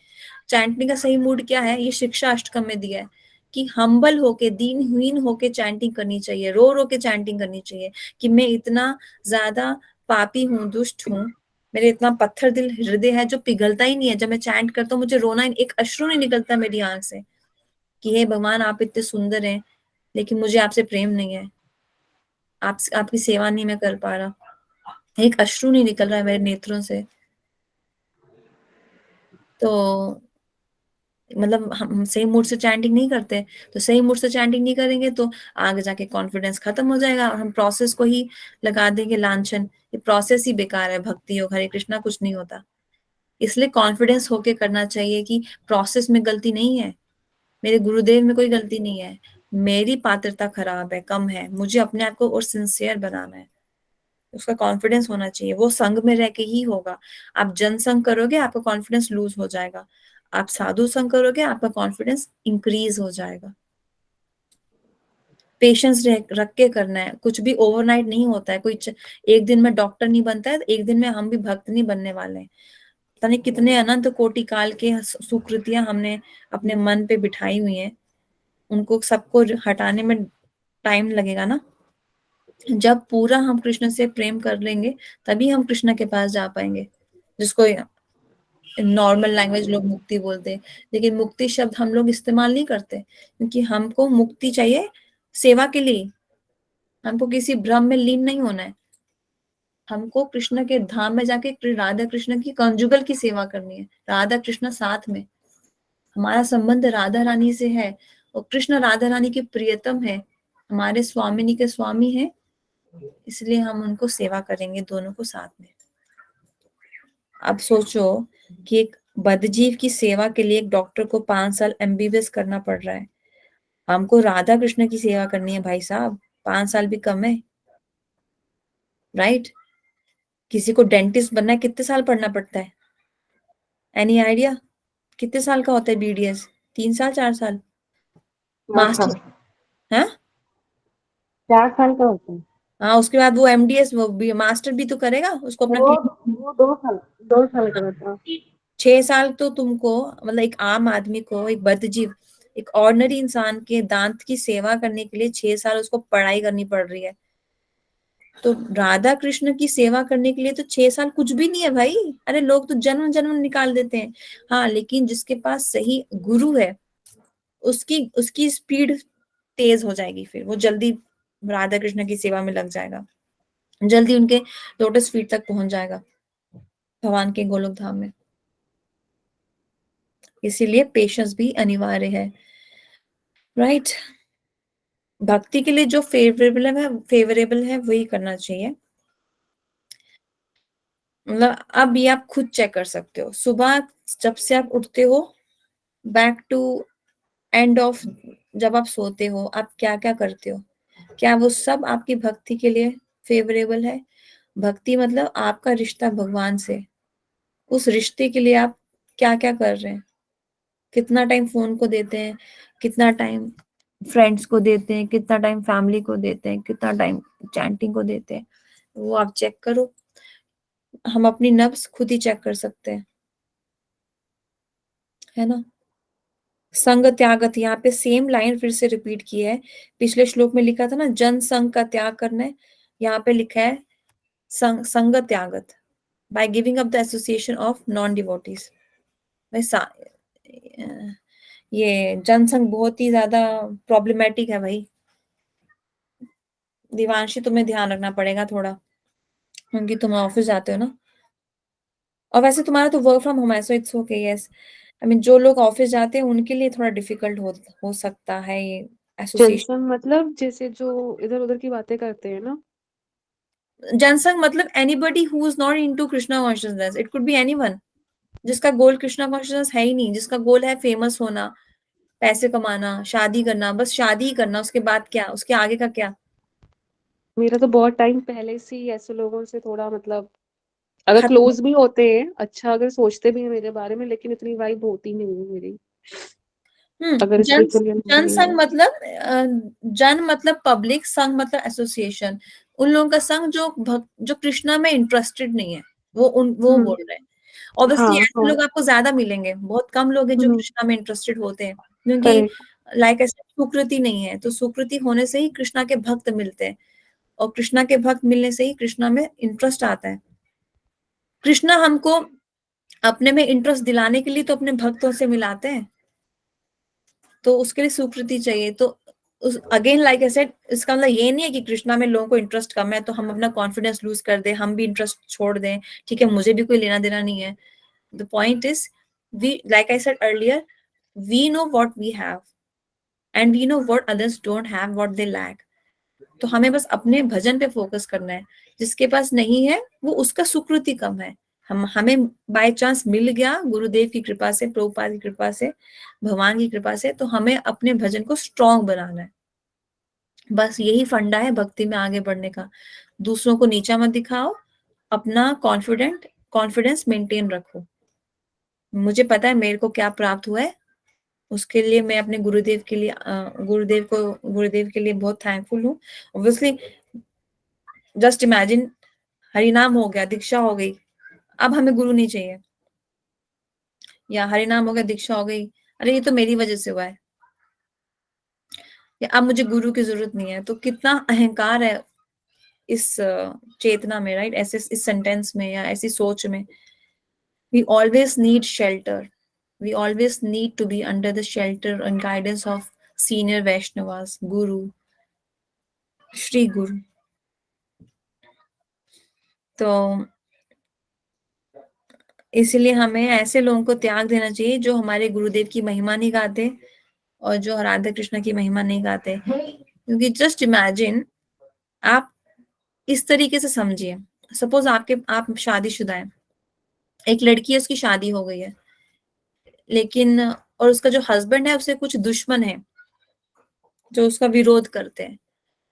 चैंटिंग का सही मूड क्या है, ये शिक्षा अष्टकम में दिया है कि हम्बल होके, दीनहीन होके चैंटिंग करनी चाहिए, रो रो के चैंटिंग करनी चाहिए कि मैं इतना ज्यादा पापी हूँ, दुष्ट हूँ, मेरे इतना पत्थर दिल हृदय है जो पिघलता ही नहीं है। जब मैं चैंट करता हूँ मुझे रोना, एक अश्रु नहीं निकलता मेरी आंख से कि हे भगवान आप इतने सुंदर हैं लेकिन मुझे आपसे प्रेम नहीं है, आपकी सेवा नहीं मैं कर पा रहा, एक अश्रु नहीं निकल रहा है मेरे नेत्रों से। तो मतलब हम सही मूड से चैंटिंग नहीं करते, तो सही मूड से चैंटिंग नहीं करेंगे तो आगे जाके कॉन्फिडेंस खत्म हो जाएगा और हम प्रोसेस को ही लगा देंगे लांछन, ये प्रोसेस ही बेकार है, भक्ति योग हरे कृष्णा कुछ नहीं होता। इसलिए कॉन्फिडेंस होके करना चाहिए कि प्रोसेस में गलती नहीं है, मेरे गुरुदेव में कोई गलती नहीं है, मेरी पात्रता खराब है, कम है, मुझे अपने आप को और सिंसियर बनाना है। उसका कॉन्फिडेंस होना चाहिए, वो संघ में रह के ही होगा। आप जनसंघ करोगे आपका कॉन्फिडेंस लूज हो जाएगा, आप साधु संघ करोगे आपका कॉन्फिडेंस इंक्रीज हो जाएगा। पेशेंस रख के करना है, कुछ भी ओवरनाइट नहीं होता है। कोई एक दिन में डॉक्टर नहीं बनता है, एक दिन में हम भी भक्त नहीं बनने वाले हैं। पता नहीं कितने अनंत कोटि काल के सुकृतियां हमने अपने मन पे बिठाई हुई हैं, उनको सबको हटाने में टाइम लगेगा ना। जब पूरा हम कृष्ण से प्रेम कर लेंगे तभी हम कृष्ण के पास जा पाएंगे, जिसको नॉर्मल लैंग्वेज लोग मुक्ति बोलते हैं, लेकिन मुक्ति शब्द हम लोग इस्तेमाल नहीं करते क्योंकि हमको मुक्ति चाहिए सेवा के लिए, हमको किसी भ्रम में लीन नहीं होना है। हमको कृष्ण के धाम में जाके राधा कृष्ण की कंजुगल की सेवा करनी है, राधा कृष्ण साथ में। हमारा संबंध राधा रानी से है और कृष्ण राधा रानी के प्रियतम है, हमारे स्वामिनी के स्वामी है, इसलिए हम उनको सेवा करेंगे दोनों को साथ में। अब सोचो कि एक बद्धजीव की सेवा के लिए एक डॉक्टर को 5 साल एमबीबीएस करना पड़ रहा है, हमको राधा कृष्ण की सेवा करनी है भाई साहब, 5 साल भी कम है, राइट? किसी को डेंटिस्ट बनना है कितने साल पढ़ना पड़ता है? एनी आइडिया कितने साल का होता है बीडीएस? 3 साल 4 साल? 4 साल। मास्टर है 4 साल का होता है। हाँ, उसके बाद वो एमडीएस वो भी मास्टर भी तो करेगा, उसको अपना वो 2 साल का होता है। 6 साल तो तुमको, मतलब एक आम आदमी को, एक बद्धजीव, एक ऑर्डिनरी इंसान के दांत की सेवा करने के लिए 6 साल उसको पढ़ाई करनी पड़ रही है। तो राधा कृष्ण की सेवा करने के लिए तो 6 साल कुछ भी नहीं है भाई। अरे लोग तो जन्म जन्म निकाल देते हैं। हाँ, लेकिन जिसके पास सही गुरु है उसकी उसकी स्पीड तेज हो जाएगी, फिर वो जल्दी राधा कृष्ण की सेवा में लग जाएगा, जल्दी उनके लोटस फीट तक पहुंच जाएगा भगवान के गोलोक धाम में। इसीलिए पेशेंस भी अनिवार्य है, राइट? भक्ति के लिए जो फेवरेबल है वही करना चाहिए। मतलब अब ये आप खुद चेक कर सकते हो, सुबह जब से आप उठते हो बैक टू एंड ऑफ जब आप सोते हो, आप क्या क्या करते हो, क्या वो सब आपकी भक्ति के लिए फेवरेबल है? भक्ति मतलब आपका रिश्ता भगवान से, उस रिश्ते के लिए आप क्या क्या कर रहे हैं, कितना टाइम फोन को देते हैं, कितना टाइम फ्रेंड्स को देते हैं, कितना टाइम फैमिली को देते हैं, कितना टाइम चैंटिंग को देते हैं, वो आप चेक करो। हम अपनी नफ्स खुद ही चेक कर सकते हैं, है ना? संग त्यागत, यहाँ पे सेम लाइन फिर से रिपीट की है। पिछले श्लोक में लिखा था ना जन संग का त्याग करना है, यहाँ पे लिखा है संग त्यागत, by giving up the association of non devotees. ये जनसंघ बहुत ही ज्यादा प्रॉब्लमेटिक है भाई। दिवांशी तुम्हें ध्यान रखना पड़ेगा थोड़ा, क्योंकि तुम ऑफिस जाते हो ना, और वैसे तुम्हारा तो वर्क फ्रॉम होम है so it's okay, yes. I mean जो लोग ऑफिस जाते हैं उनके लिए थोड़ा डिफिकल्ट हो सकता है ये एसोसिएशन। जनसंघ मतलब जैसे जो इधर-उधर की बातें करते हैं ना? जनसंघ मतलब anybody who is not into Krishna consciousness, it could be anyone जिसका गोल कृष्णा कॉन्शियसनेस है ही नहीं, जिसका गोल है फेमस होना, पैसे कमाना, शादी करना, बस शादी ही करना, उसके बाद क्या, उसके आगे का क्या। मेरा तो बहुत टाइम पहले से ही ऐसे लोगों से थोड़ा मतलब, अगर खत्म। क्लोज भी होते हैं, अच्छा अगर सोचते भी हैं मेरे बारे में, लेकिन इतनी वाइब होती नहीं है मेरी, अगर जन स्पिरिचुअली जनसंघ मतलब जन मतलब पब्लिक, संघ मतलब एसोसिएशन, उन लोगों का संघ जो कृष्णा में इंटरेस्टेड नहीं है, वो हम्म, बोल रहे हैं। ऑब्वियसली हाँ ऐसे हाँ, लोग आपको ज्यादा मिलेंगे, बहुत कम लोग हैं जो कृष्णा में इंटरेस्टेड होते हैं, क्योंकि करेक्ट। लाइक ऐसे सुकृति नहीं है, तो सुकृति होने से ही कृष्णा के भक्त मिलते हैं, और कृष्णा के भक्त मिलने से ही कृष्णा में इंटरेस्ट आता है। कृष्णा हमको अपने में इंटरेस्ट दिलाने के लिए तो अपने भक्तों से मिलाते हैं, तो उसके लिए स्वीकृति चाहिए। तो उस अगेन लाइक आई सेड, इसका मतलब ये नहीं है कि कृष्णा में लोगों को इंटरेस्ट कम है तो हम अपना कॉन्फिडेंस लूज कर दें, हम भी इंटरेस्ट छोड़ दें, ठीक है मुझे भी कोई लेना देना नहीं है। The point is, we like I said earlier, we know what we have and we know what others don't have, what they lack. तो हमें बस अपने भजन पे फोकस करना है, जिसके पास नहीं है वो उसका सुकृति कम है। हमें बाय चांस मिल गया गुरुदेव की कृपा से, प्रभुपाद की कृपा से, भगवान की कृपा से, तो हमें अपने भजन को स्ट्रॉन्ग बनाना है। बस यही फंडा है भक्ति में आगे बढ़ने का। दूसरों को नीचा मत दिखाओ, अपना कॉन्फिडेंस मेंटेन रखो। मुझे पता है मेरे को क्या प्राप्त हुआ है, उसके लिए मैं अपने गुरुदेव के लिए बहुत थैंकफुल हूँ। ऑब्वियसली जस्ट इमेजिन, हरिनाम हो गया, दीक्षा हो गई, अब हमें गुरु नहीं चाहिए, या हरिनाम हो गया, दीक्षा हो गई, अरे ये तो मेरी वजह से हुआ है, या अब मुझे गुरु की जरूरत नहीं है, तो कितना अहंकार है इस चेतना में, राइट, ऐसे इस सेंटेंस में या ऐसी सोच में। We always need shelter, we always need to be under the shelter and guidance of senior Vaishnavas, guru, Shri गुरु। तो इसलिए हमें ऐसे लोगों को त्याग देना चाहिए जो हमारे गुरुदेव की महिमा नहीं गाते और जो राधा कृष्ण की महिमा नहीं गाते। क्योंकि जस्ट इमेजिन, आप इस तरीके से समझिए, सपोज आप शादीशुदा है, एक लड़की है, उसकी शादी हो गई है, लेकिन और उसका जो हस्बैंड है उससे कुछ दुश्मन है जो उसका विरोध करते हैं,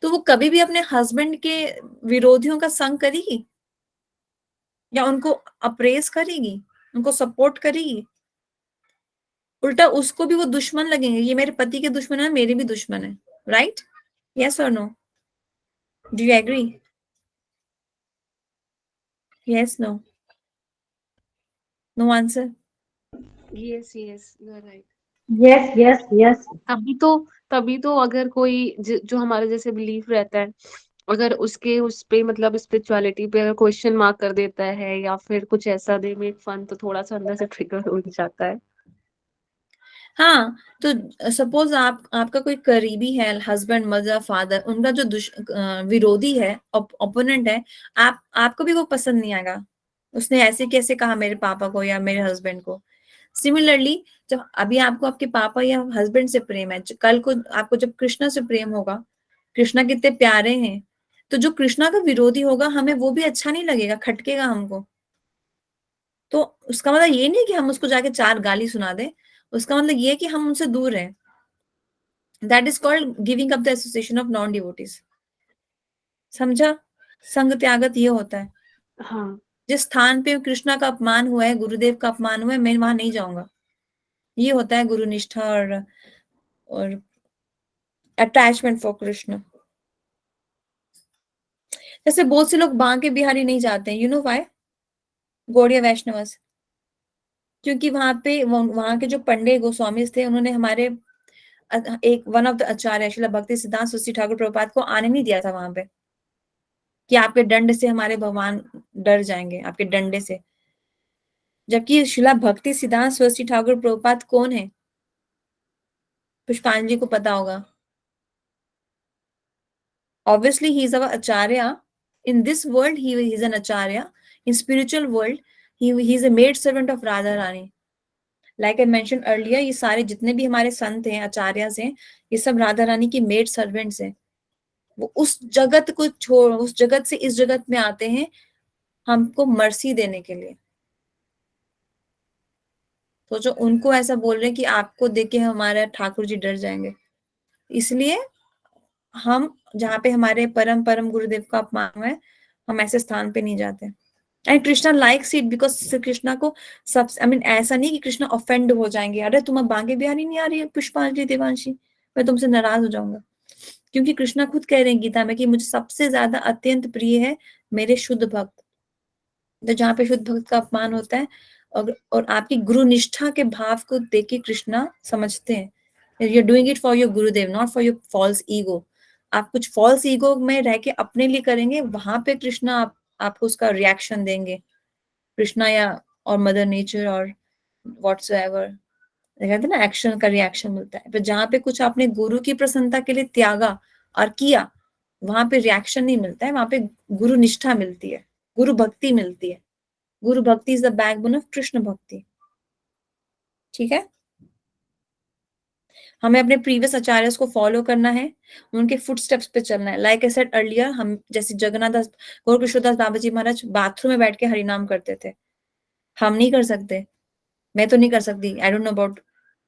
तो वो कभी भी अपने हस्बैंड के विरोधियों का संग करेगी या उनको अप्रेस करेगी, उनको सपोर्ट करेगी? उल्टा उसको भी वो दुश्मन लगेंगे, ये मेरे पति के दुश्मन है, मेरे भी दुश्मन है, राइट? यस और no? Do you agree? Yes, no? No answer? Yes yes, you are right. Yes yes yes. तभी तो अगर कोई जो हमारे जैसे बिलीफ रहता है, अगर उसके उस पे मतलब स्पिरिचुअलिटी पे अगर क्वेश्चन मार्क कर देता है या फिर कुछ ऐसा दे मेक फन, तो थोड़ा सा अंदर से ट्रिगर हो जाता है। हाँ, तो सपोज आपका कोई करीबी है, हस्बैंड, मदर, फादर, उनका जो विरोधी है, ओपोनेंट है, आपको भी वो पसंद नहीं आएगा, उसने ऐसे कैसे कहा मेरे पापा को या मेरे हस्बैंड को। सिमिलरली, जब अभी आपको आपके पापा या हस्बैंड से प्रेम है, कल को आपको जब कृष्णा से प्रेम होगा, कृष्णा कितने प्यारे हैं, तो जो कृष्णा का विरोधी होगा हमें वो भी अच्छा नहीं लगेगा, खटकेगा हमको। तो उसका मतलब ये नहीं कि हम उसको जाके 4 गाली सुना दें, उसका मतलब ये है कि हम उनसे दूर हैं। That is called giving up the association of non devotees. समझा? संग त्यागत ये होता है। हाँ, जिस स्थान पे कृष्णा का अपमान हुआ है, गुरुदेव का अपमान हुआ है, मैं वहां नहीं जाऊंगा। ये होता है गुरु निष्ठा और अटैचमेंट फॉर कृष्ण। जैसे बहुत से लोग बांके बिहारी नहीं जाते हैं, you know why? Gaudiya Vaishnavas, क्योंकि वहां के जो पंडित गोस्वामी थे, उन्होंने हमारे एक वन ऑफ द आचार्य श्रील भक्ति सिद्धांत सरस्वती ठाकुर प्रभुपाद को आने नहीं दिया था वहां पे, कि आपके दंड से हमारे भगवान डर जाएंगे, आपके डंडे से। जबकि शिला भक्ति सिद्धांत सरस्वती ठाकुर प्रभुपाद कौन है? पुष्पांजलि को पता होगा। Obviously, he is our acharya. In this world, he is an acharya. In spiritual world, he is a maid servant of Radha Rani. Like I mentioned earlier, ये सारे जितने भी हमारे संत हैं, आचार्य हैं, ये सब राधा रानी की मेड सर्वेंट्स हैं। वो उस जगत को छोड़, उस जगत से इस जगत में आते हैं हमको मर्सी देने के लिए। तो जो उनको ऐसा बोल रहे हैं कि आपको देख के हमारे ठाकुर जी डर जाएंगे, इसलिए हम जहाँ पे हमारे परम परम गुरुदेव का अपमान है, हम ऐसे स्थान पे नहीं जाते। And Krishna likes it because Shri Krishna को सब, आई मीन ऐसा नहीं कि कृष्णा ऑफेंड हो जाएंगे, अरे तुम अब बांके बिहारी नहीं आ रही है पुष्पांजलि देवांशी, मैं तुमसे नाराज हो जाऊंगा। क्योंकि कृष्णा खुद कह रहे हैं गीता में कि मुझे सबसे ज्यादा अत्यंत प्रिय है मेरे शुद्ध भक्त। तो जहाँ पे शुद्ध भक्त का अपमान होता है और आपकी गुरु निष्ठा के भाव को देख के कृष्णा समझते हैं you are doing it for your Gurudev, not for your false ego. आप कुछ फॉल्स ईगो में रह के अपने लिए करेंगे, वहां पे कृष्णा आपको उसका रिएक्शन देंगे, कृष्णा या और मदर नेचर और व्हाट्सएवर, कहते हैं ना एक्शन का रिएक्शन मिलता है। पर जहाँ पे कुछ आपने गुरु की प्रसन्नता के लिए त्यागा और किया, वहां पे रिएक्शन नहीं मिलता है, वहां पे गुरु निष्ठा मिलती है, गुरु भक्ति मिलती है। गुरु भक्ति is the backbone of Krishna भक्ति। ठीक है, हमें अपने प्रीवियस आचार्य को फॉलो करना है, उनके फुटस्टेप्स पे चलना है। लाइक आई सेड अर्लियर, हम जैसे जगन्नाथ दास गौर कृष्णदास बाबा जी महाराज बाथरूम में बैठ के हरिनाम करते थे, हम नहीं कर सकते, मैं तो नहीं कर सकती, I don't know about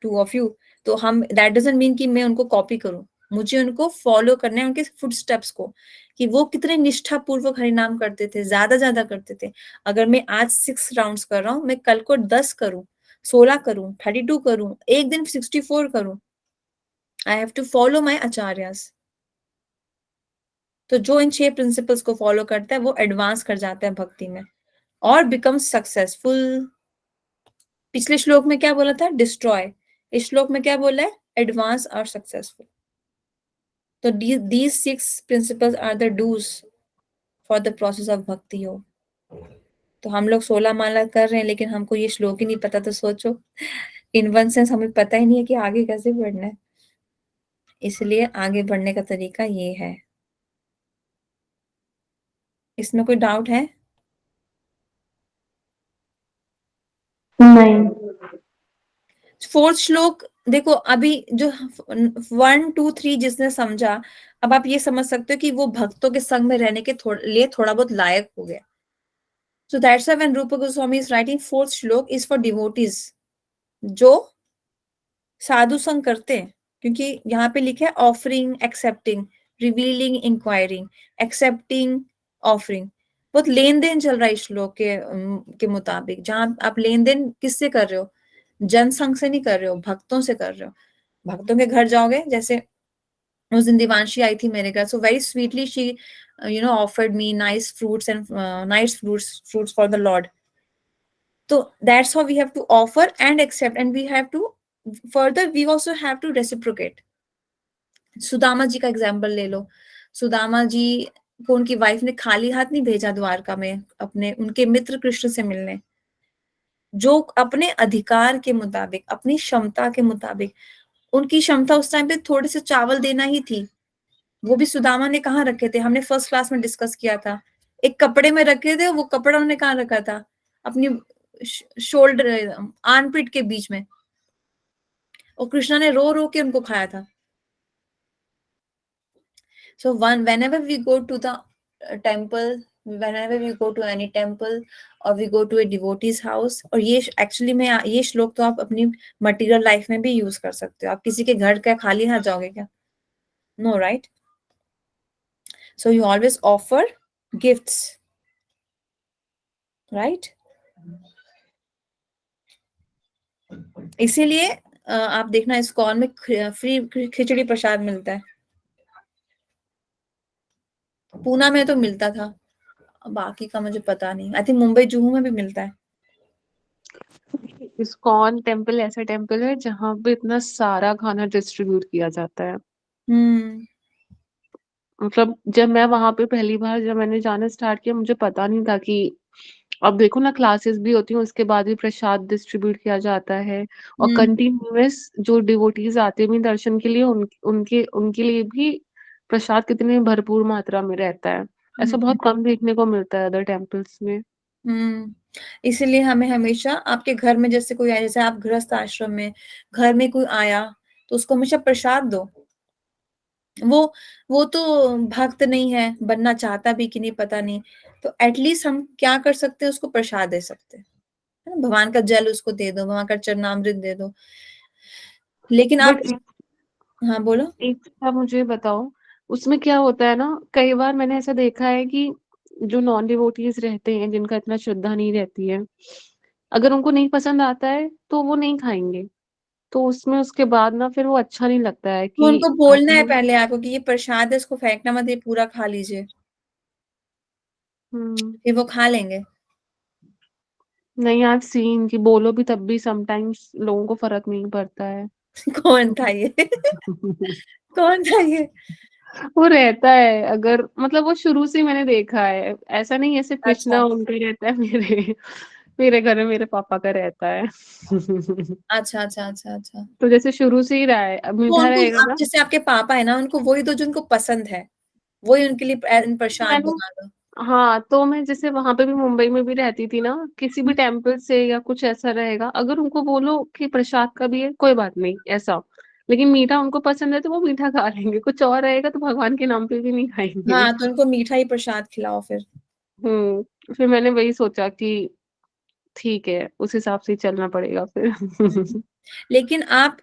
two of you. तो हम, दैट डजंट मीन कि मैं उनको कॉपी करूं, मुझे उनको फॉलो करना है, उनके फुटस्टेप्स को, कि वो कितने निष्ठा पूर्वक हरिनाम करते थे, ज्यादा करते थे। अगर मैं आज 6 राउंड्स कर रहा हूँ, मैं कल को 10 करूं, 16 करूं, 32 करूं, एक दिन 64 करूं, I have to follow my acharyas. तो जो इन 6 प्रिंसिपल्स को फॉलो करता है वो एडवांस कर जाता है भक्ति में और बिकम सक्सेसफुल। पिछले श्लोक में क्या बोला था? डिस्ट्रॉय। इस श्लोक में क्या बोला है? एडवांस और सक्सेसफुल। तो these 6 principles are the do's for the process of भक्ति योग। तो हम लोग 16 माला कर रहे हैं, लेकिन हमको ये श्लोक ही नहीं पता, तो सोचो, इन वन सेंस हमें पता ही नहीं है कि आगे कैसे बढ़ना है। इसलिए आगे बढ़ने का तरीका ये है। इसमें कोई डाउट है? नहीं। 4th श्लोक देखो, अभी जो 1 2 3 जिसने समझा, अब आप ये समझ सकते हो कि वो भक्तों के संग में रहने के लिए थोड़ा बहुत लायक हो गया। So that's why when Rupa Goswami is writing 4th श्लोक is for devotees जो साधु संग करते हैं, क्योंकि यहाँ पे लिखा है offering, accepting, revealing, enquiring, accepting, offering. बहुत लेन देन चल रहा है इस श्लोक के मुताबिक, जहां आप लेन देन किससे कर रहे हो? जनसंघ से नहीं कर रहे हो, भक्तों से कर रहे हो। भक्तों के घर जाओगे, जैसे उस दिन दिवांशी आई थी मेरे घर, so very sweetly she offered me nice fruits and nice fruits for the Lord. So that's how we have to offer and accept, and we have to further, we also have to reciprocate. Sudama ji का example ले लो। सुदामा जी को उनकी wife ने खाली हाथ नहीं भेजा द्वारका में अपने उनके मित्र कृष्ण से मिलने, जो अपने अधिकार के मुताबिक, अपनी क्षमता के मुताबिक, उनकी क्षमता उस टाइम पे थोड़े से चावल देना ही थी, वो भी सुदामा ने कहाँ रखे थे? हमने फर्स्ट क्लास में डिस्कस किया था, एक कपड़े में रखे थे, वो कपड़ा उन्होंने कहाँ रखा था? अपनी शोल्डर, आर्मपिट के बीच में, और कृष्णा ने रो रो के उनको खाया था। So whenever we go to the temple, whenever we go to any temple or we go to a devotee's house, और ये एक्चुअली में ये श्लोक तो आप अपनी मटेरियल लाइफ में भी यूज कर सकते हो। आप किसी के घर क्या खाली हाथ जाओगे क्या? No, right? So you always offer gifts, right? इसीलिए आप देखना इस्कॉन में फ्री खिचड़ी प्रसाद मिलता है। पूना में तो मिलता था, बाकी का मुझे पता नहीं, आई थिंक मुंबई जुहू में भी मिलता है। इस्कॉन टेम्पल ऐसा टेम्पल है जहाँ पे इतना सारा खाना डिस्ट्रीब्यूट किया जाता है। मतलब जब मैं वहां पे पहली बार जब मैंने जाना स्टार्ट किया, मुझे पता नहीं था कि अब देखो ना, क्लासेस भी होती हैं, उसके बाद भी प्रसाद डिस्ट्रीब्यूट किया जाता है, और कंटिन्यूअस जो डिवोटीज आते हैं दर्शन के लिए, उनके उनके लिए भी प्रसाद कितने भरपूर मात्रा में रहता है। ऐसा बहुत कम देखने को मिलता है अदर टेम्पल्स में। इसीलिए हमें हमेशा आपके घर में जैसे कोई आया, जैसे आप गृहस्थ आश्रम में घर में कोई आया, तो उसको हमेशा प्रसाद दो। वो तो भक्त नहीं है, बनना चाहता भी कि नहीं पता नहीं, तो एटलीस्ट हम क्या कर सकते हैं, उसको प्रसाद दे सकते हैं, है ना? भगवान का जल उसको दे दो, भगवान का चरणामृत दे दो। लेकिन आप, बट हाँ बोलो। एक चीज़ आप मुझे बताओ, उसमें क्या होता है ना, कई बार मैंने ऐसा देखा है कि जो नॉन डिवोटीज रहते हैं, जिनका इतना श्रद्धा नहीं रहती है, अगर उनको नहीं पसंद आता है तो वो नहीं खाएंगे। तो उसमें उसके बाद ना फिर वो अच्छा नहीं लगता है तो कि उनको बोलना है आपने। पहले आपको कि ये प्रसाद है, इसको फेंकना मत, ये पूरा खा लीजिए, हम्म। फिर वो खा लेंगे। नहीं, आई सीन कि बोलो भी तब भी समटाइम्स लोगों को फर्क नहीं पड़ता है। कौन था ये? कौन था ये? वो रहता है, अगर मतलब वो शुरू से ही मैंने देखा है, ऐसा नहीं है सिर्फ अच्छा, कृष्णा उनका ही रहता है, मेरे मेरे घर में मेरे पापा का रहता है। अच्छा, अच्छा, अच्छा, अच्छा। तो जैसे शुरू से ही रहा है, अब तो मीठा उनको रहेगा आप, ना। जैसे आपके पापा है ना, उनको वही दो जो उनको पसंद है, वही उनके लिए तो प्रसाद मैंने, बना दो। हाँ, तो मैं जैसे वहां पे भी मुंबई में भी रहती थी ना, किसी भी टेम्पल से या कुछ ऐसा रहेगा, अगर उनको बोलो कि प्रसाद का भी है, कोई बात नहीं ऐसा, लेकिन मीठा उनको पसंद है तो वो मीठा खा लेंगे, कुछ और रहेगा तो भगवान के नाम पे भी नहीं खाएंगे। हाँ, तो उनको मीठा ही प्रसाद खिलाओ फिर। फिर मैंने वही सोचा कि ठीक है, उस हिसाब से ही चलना पड़ेगा फिर। हम्म। लेकिन आप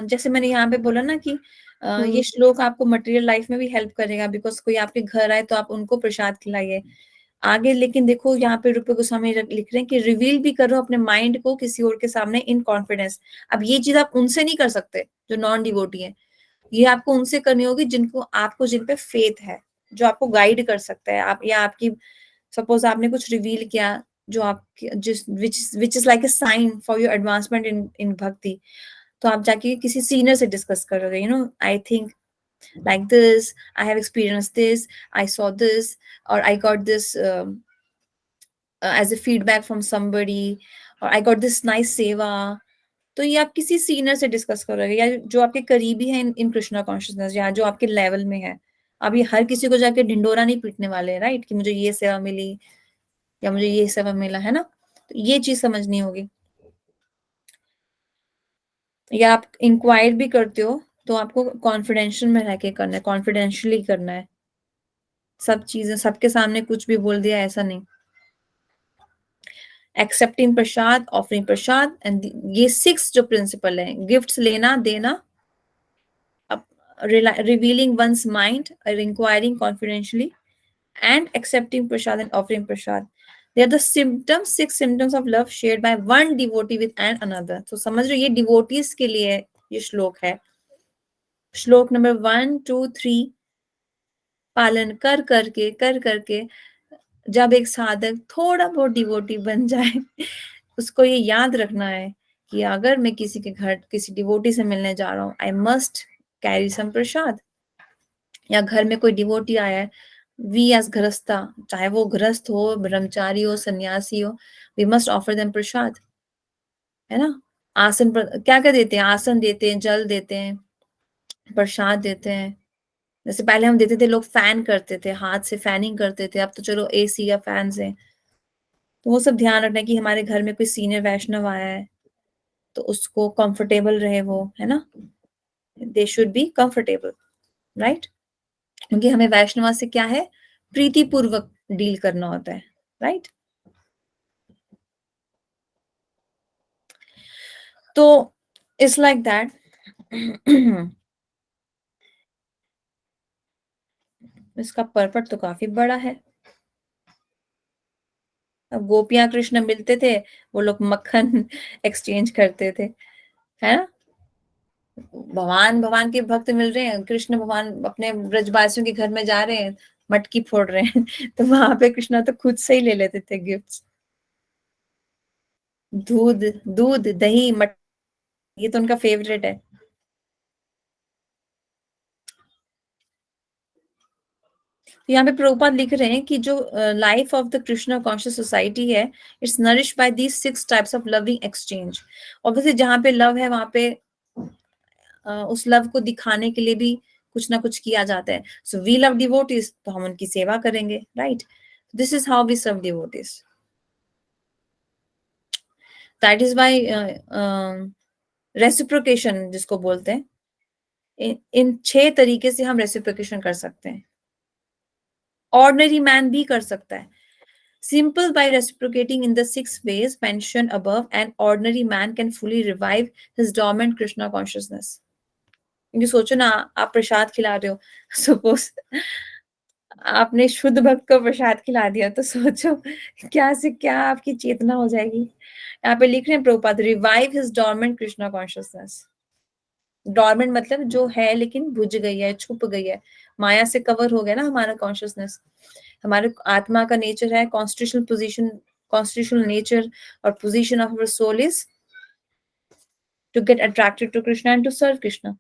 जैसे मैंने यहाँ पे बोला ना कि ये हम्म। श्लोक आपको मटेरियल लाइफ में भी हेल्प करेगा, बिकॉज कोई आपके घर आए तो आप उनको प्रसाद खिलाइए आगे। लेकिन देखो यहाँ पे रूप गोस्वामी लिख रहे हैं कि रिवील भी करो अपने माइंड को किसी और के सामने इन कॉन्फिडेंस। अब ये चीज आप उनसे नहीं कर सकते जो नॉन डिवोटी है, ये आपको उनसे करनी होगी जिनको, आपको जिन पे फेथ है, जो आपको गाइड कर सकता है। आप या आपकी, सपोज आपने कुछ रिवील किया जो आप जिस which is like a sign for your advancement in in bhakti, तो आप जाके किसी सीनियर से डिस्कस करोगे, you know, I think like this, I have experienced this, I saw this, or I got this as a feedback from somebody, or I got this nice seva। तो ये आप किसी सीनियर से discuss करोगे, या जो आपके करीबी है इन कृष्णा कॉन्शियसनेस, या जो आपके लेवल में है। अब ये हर किसी को जाके ढिंडोरा नहीं पीटने वाले, राइट, कि मुझे ये सेवा मिली या मुझे ये सेवा मिला, है ना? तो ये चीज समझनी होगी। या आप इंक्वायर भी करते हो तो आपको कॉन्फिडेंशियल में रह के करना है, कॉन्फिडेंशियली करना है। सब चीजें सबके सामने कुछ भी बोल दिया, ऐसा नहीं। Accepting Prasad, offering Prasad, and ये 6 जो प्रिंसिपल है, गिफ्ट्स लेना देना, revealing one's mind or inquiring confidentially, and accepting prasad and offering prasad. They are the symptoms, 6 symptoms of love shared by one devotee with an another. So समझ रहे हो, ये devotees के लिए ये श्लोक है। श्लोक नंबर 1, 2, 3 पालन कर करके जब एक साधक थोड़ा बहुत डिवोटी बन जाए, उसको ये याद रखना है कि अगर मैं किसी के घर किसी डिवोटी से मिलने जा रहा हूँ, आई मस्ट कैरी सम प्रसाद। या घर में कोई डिवोटी आया है, वी एज गृहस्था, चाहे वो गृहस्थ हो, ब्रह्मचारी हो, सन्यासी हो, वी मस्ट ऑफर देम प्रसाद, है ना? आसन पर क्या क्या देते हैं, आसन देते हैं, जल देते हैं, प्रसाद देते हैं। जैसे पहले हम देते थे, लोग फैन करते थे, हाथ से फैनिंग करते थे, अब तो चलो एसी या फैन से। तो वो सब ध्यान रखना है कि हमारे घर में कोई सीनियर वैष्णव आया है तो उसको कंफर्टेबल रहे वो, है ना? They should be comfortable, right? क्योंकि हमें वैष्णवा से क्या है, प्रीति पूर्वक डील करना होता है, राइट? तो इट्स लाइक दैट। इसका पर्पट तो काफी बड़ा है। अब गोपियां कृष्ण मिलते थे, वो लोग मक्खन एक्सचेंज करते थे, है ना? भगवान भगवान के भक्त मिल रहे हैं, कृष्ण भगवान अपने ब्रजवासियों के घर में जा रहे हैं, मटकी फोड़ रहे हैं। तो वहां पे कृष्णा तो खुद से ही ले लेते थे गिफ्ट्स। दूध दूध दही मट, ये तो उनका फेवरेट है। तो यहाँ पे प्रभुपाद लिख रहे हैं कि जो life of the Krishna conscious society है, it's nourish by these 6 types of loving exchange. Obviously जहाँ पे लव है वहां पे उस लव को दिखाने के लिए भी कुछ ना कुछ किया जाता है। सो वी लव डिवोटीज, तो हम उनकी सेवा करेंगे, right? This is how we serve devotees. That is why reciprocation जिसको बोलते हैं, इन 6 तरीके से हम रेसिप्रोकेशन कर सकते हैं। ऑर्डिनरी मैन भी कर सकता है। Simple, by reciprocating in the 6 ways mentioned above, an ordinary man can fully revive his dormant Krishna consciousness. क्योंकि सोचो ना, आप प्रसाद खिला रहे हो, सपोज आपने शुद्ध भक्त को प्रसाद खिला दिया, तो सोचो क्या से क्या आपकी चेतना हो जाएगी। यहाँ पे लिख रहे हैं Prabhupada, revive his dormant Krishna consciousness. Dormant मतलब जो है लेकिन बुझ गई है, छुप गई है, माया से कवर हो गया ना हमारा कॉन्शियसनेस। हमारे आत्मा का नेचर है कॉन्स्टिट्यूशनल पोजीशन, कॉन्स्टिट्यूशनल नेचर और position of our soul is to get attracted to Krishna and to serve Krishna,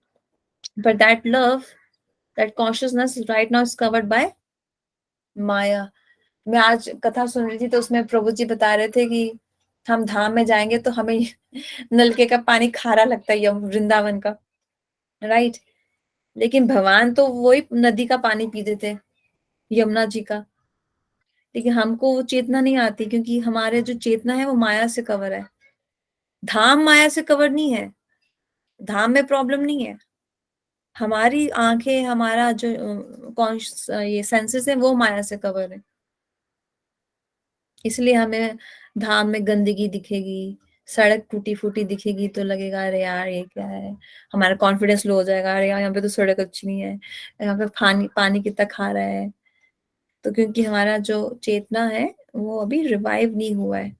but that love, that consciousness right now is covered by maya. मैं आज कथा सुन रही थी, तो उसमें प्रभु जी बता रहे थे कि हम धाम में जाएंगे तो हमें नलके का पानी खारा लगता है, वृंदावन का, राइट। लेकिन भगवान तो वही नदी का पानी पीते थे, यमुना जी का। लेकिन हमको वो चेतना नहीं आती, क्योंकि हमारे जो चेतना है वो माया से कवर है। धाम माया से कवर नहीं है, धाम में प्रॉब्लम नहीं है। हमारी आंखें, हमारा जो ये सेंसेस है वो माया से कवर है। इसलिए हमें धाम में गंदगी दिखेगी, सड़क टूटी फूटी दिखेगी तो लगेगा अरे यार ये क्या है, हमारा कॉन्फिडेंस लो हो जाएगा, अरे यार यहाँ पे तो सड़क अच्छी नहीं है, यहाँ पे पानी पानी कितना खा रहा है। तो क्योंकि हमारा जो चेतना है वो अभी रिवाइव नहीं हुआ है।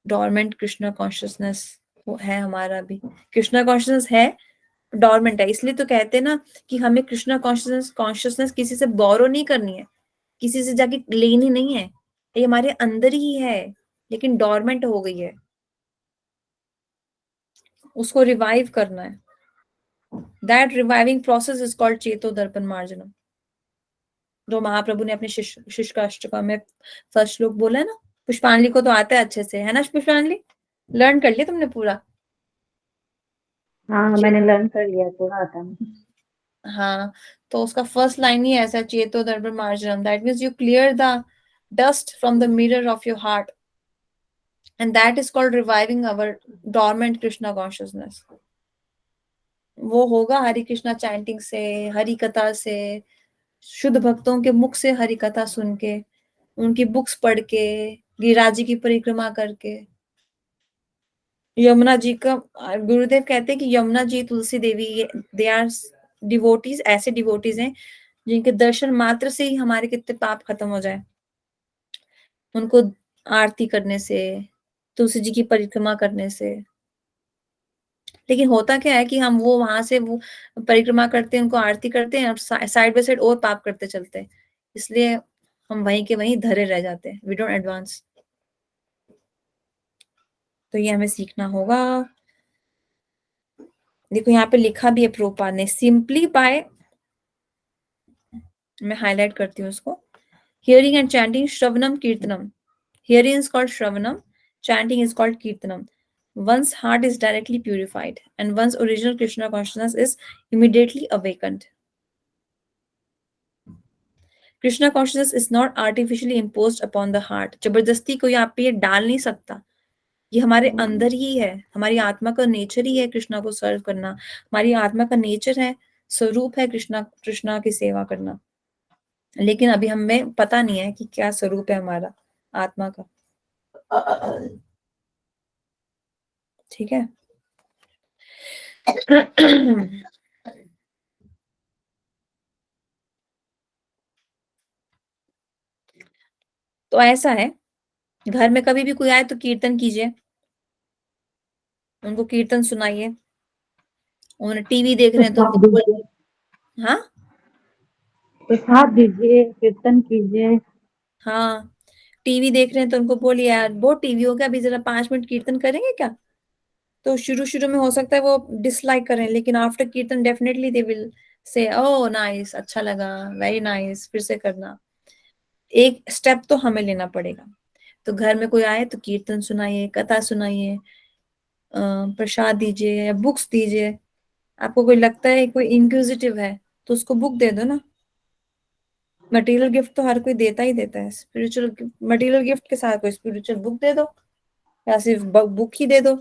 डॉर्मेंट कृष्णा कॉन्शियसनेस वो है हमारा अभी, कृष्णा कॉन्शियसनेस है, डॉर्मेंट है। इसलिए तो कहते हैं ना कि हमें कृष्णा कॉन्शियसनेस किसी से बोरो नहीं करनी है, किसी से जाके लेनी नहीं है, ये हमारे अंदर ही है, लेकिन डॉर्मेंट हो गई है, उसको रिवाइव करना है। That reviving process is called चेतो दर्पण मार्जनम, जो महाप्रभु ने अपने शिष्टाष्टकम में फर्स्ट श्लोक बोला है ना। पुष्पांजलि को तो आता है अच्छे से, है ना पुष्पांजलि? लर्न कर लिया तुमने पूरा? हाँ मैंने लर्न कर लिया, पूरा आता है मुझे। हाँ, तो उसका फर्स्ट लाइन ही ऐसा, चेतो दर्पण मार्जनम, that means you clear the dust from the mirror of your heart, and that is called reviving our dormant Krishna consciousness. वो होगा हरि कृष्णा चैंटिंग से, हरि कथा से, शुद्ध भक्तों के मुख से हरि कथा सुन के, उनकी बुक्स पढ़ के, गिरिराज जी की परिक्रमा करके। यमुना जी का गुरुदेव कहते हैं कि Yamuna ji, Tulsi Devi, they are devotees, ऐसे डिवोटीज हैं जिनके दर्शन मात्र से ही हमारे कितने पाप खत्म हो जाए, उनको आरती करने से, तुलसी जी की परिक्रमा करने से। लेकिन होता क्या है कि हम वो वहां से वो परिक्रमा करते हैं, उनको आरती करते हैं, साइड बाय साइड और पाप करते चलते हैं, इसलिए हम वहीं के वहीं धरे रह जाते हैं, वी डोंट एडवांस। तो ये हमें सीखना होगा। देखो यहाँ पे लिखा भी है प्रभुपाद ने, सिंपली बाय, मैं हाईलाइट करती हूँ उसको, हियरिंग एंड चैंटिंग श्रवणम कीर्तनम, हियरिंग इज कॉल्ड श्रवणम, chanting is called kirtanam. One's heart is directly purified and one's original Krishna consciousness is immediately awakened. Krishna consciousness is not artificially imposed upon the heart. जबरदस्ती कोई आप पे ये डाल नहीं सकता, ये हमारे अंदर ही है, हमारी आत्मा का नेचर ही है कृष्णा को सर्व करना, हमारी आत्मा का नेचर है, स्वरूप है कृष्णा की सेवा करना। लेकिन अभी हमें पता नहीं है कि क्या स्वरूप है हमारा आत्मा का, ठीक है। तो ऐसा है, घर में कभी भी कोई आए तो कीर्तन कीजिए, उनको कीर्तन सुनाइए, उन्हें टीवी देख रहे हैं तो उनको बोलिए, हाँ प्रसाद दीजिए, कीर्तन कीजिए। हाँ, टीवी देख रहे हैं तो उनको बोलिए यार बहुत टीवी हो गया, अभी जरा 5 मिनट कीर्तन करेंगे क्या। तो शुरू शुरू में हो सकता है वो डिसलाइक करें, लेकिन आफ्टर कीर्तन definitely they will say oh nice, अच्छा लगा, वेरी नाइस, फिर से करना। एक स्टेप तो हमें लेना पड़ेगा। तो घर में कोई आए तो कीर्तन सुनाइए, कथा सुनाइए, प्रसाद दीजिए या बुक्स दीजिए। आपको कोई लगता है कोई इंक्विजिटिव है तो उसको बुक दे दो ना। मटेरियल गिफ्ट तो हर कोई देता ही देता है, स्पिरिचुअल मटेरियल गिफ्ट के साथ कोई स्पिरिचुअल बुक दे दो, या सिर्फ बुक ही दे दो,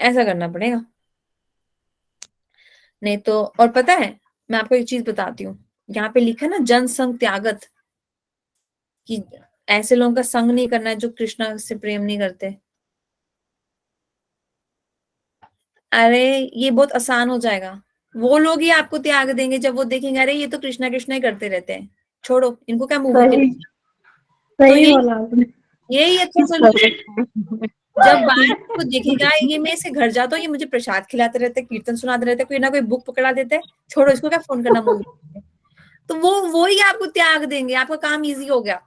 ऐसा करना पड़ेगा। नहीं तो, और पता है मैं आपको एक चीज बताती हूँ, यहाँ पे लिखा है ना जनसंग त्यागत, कि ऐसे लोगों का संग नहीं करना है जो कृष्णा से प्रेम नहीं करते। अरे ये बहुत आसान हो जाएगा, वो लोग ही आपको त्याग देंगे जब वो देखेंगे अरे ये तो कृष्णा कृष्णा ही करते रहते हैं, छोड़ो इनको क्या मूवी के सही लिए। तो सही यही बोला आपने। यही अच्छा सोल्यूशन, जब बाहर को देखेगा ये मैं इससे घर जाता हूँ, ये मुझे प्रसाद खिलाते रहते, कीर्तन सुनाते रहते, कोई ना कोई बुक पकड़ा देते, छोड़ो इसको क्या फोन करना मूवी। तो वो ही आपको त्याग देंगे, आपका काम इजी हो गया,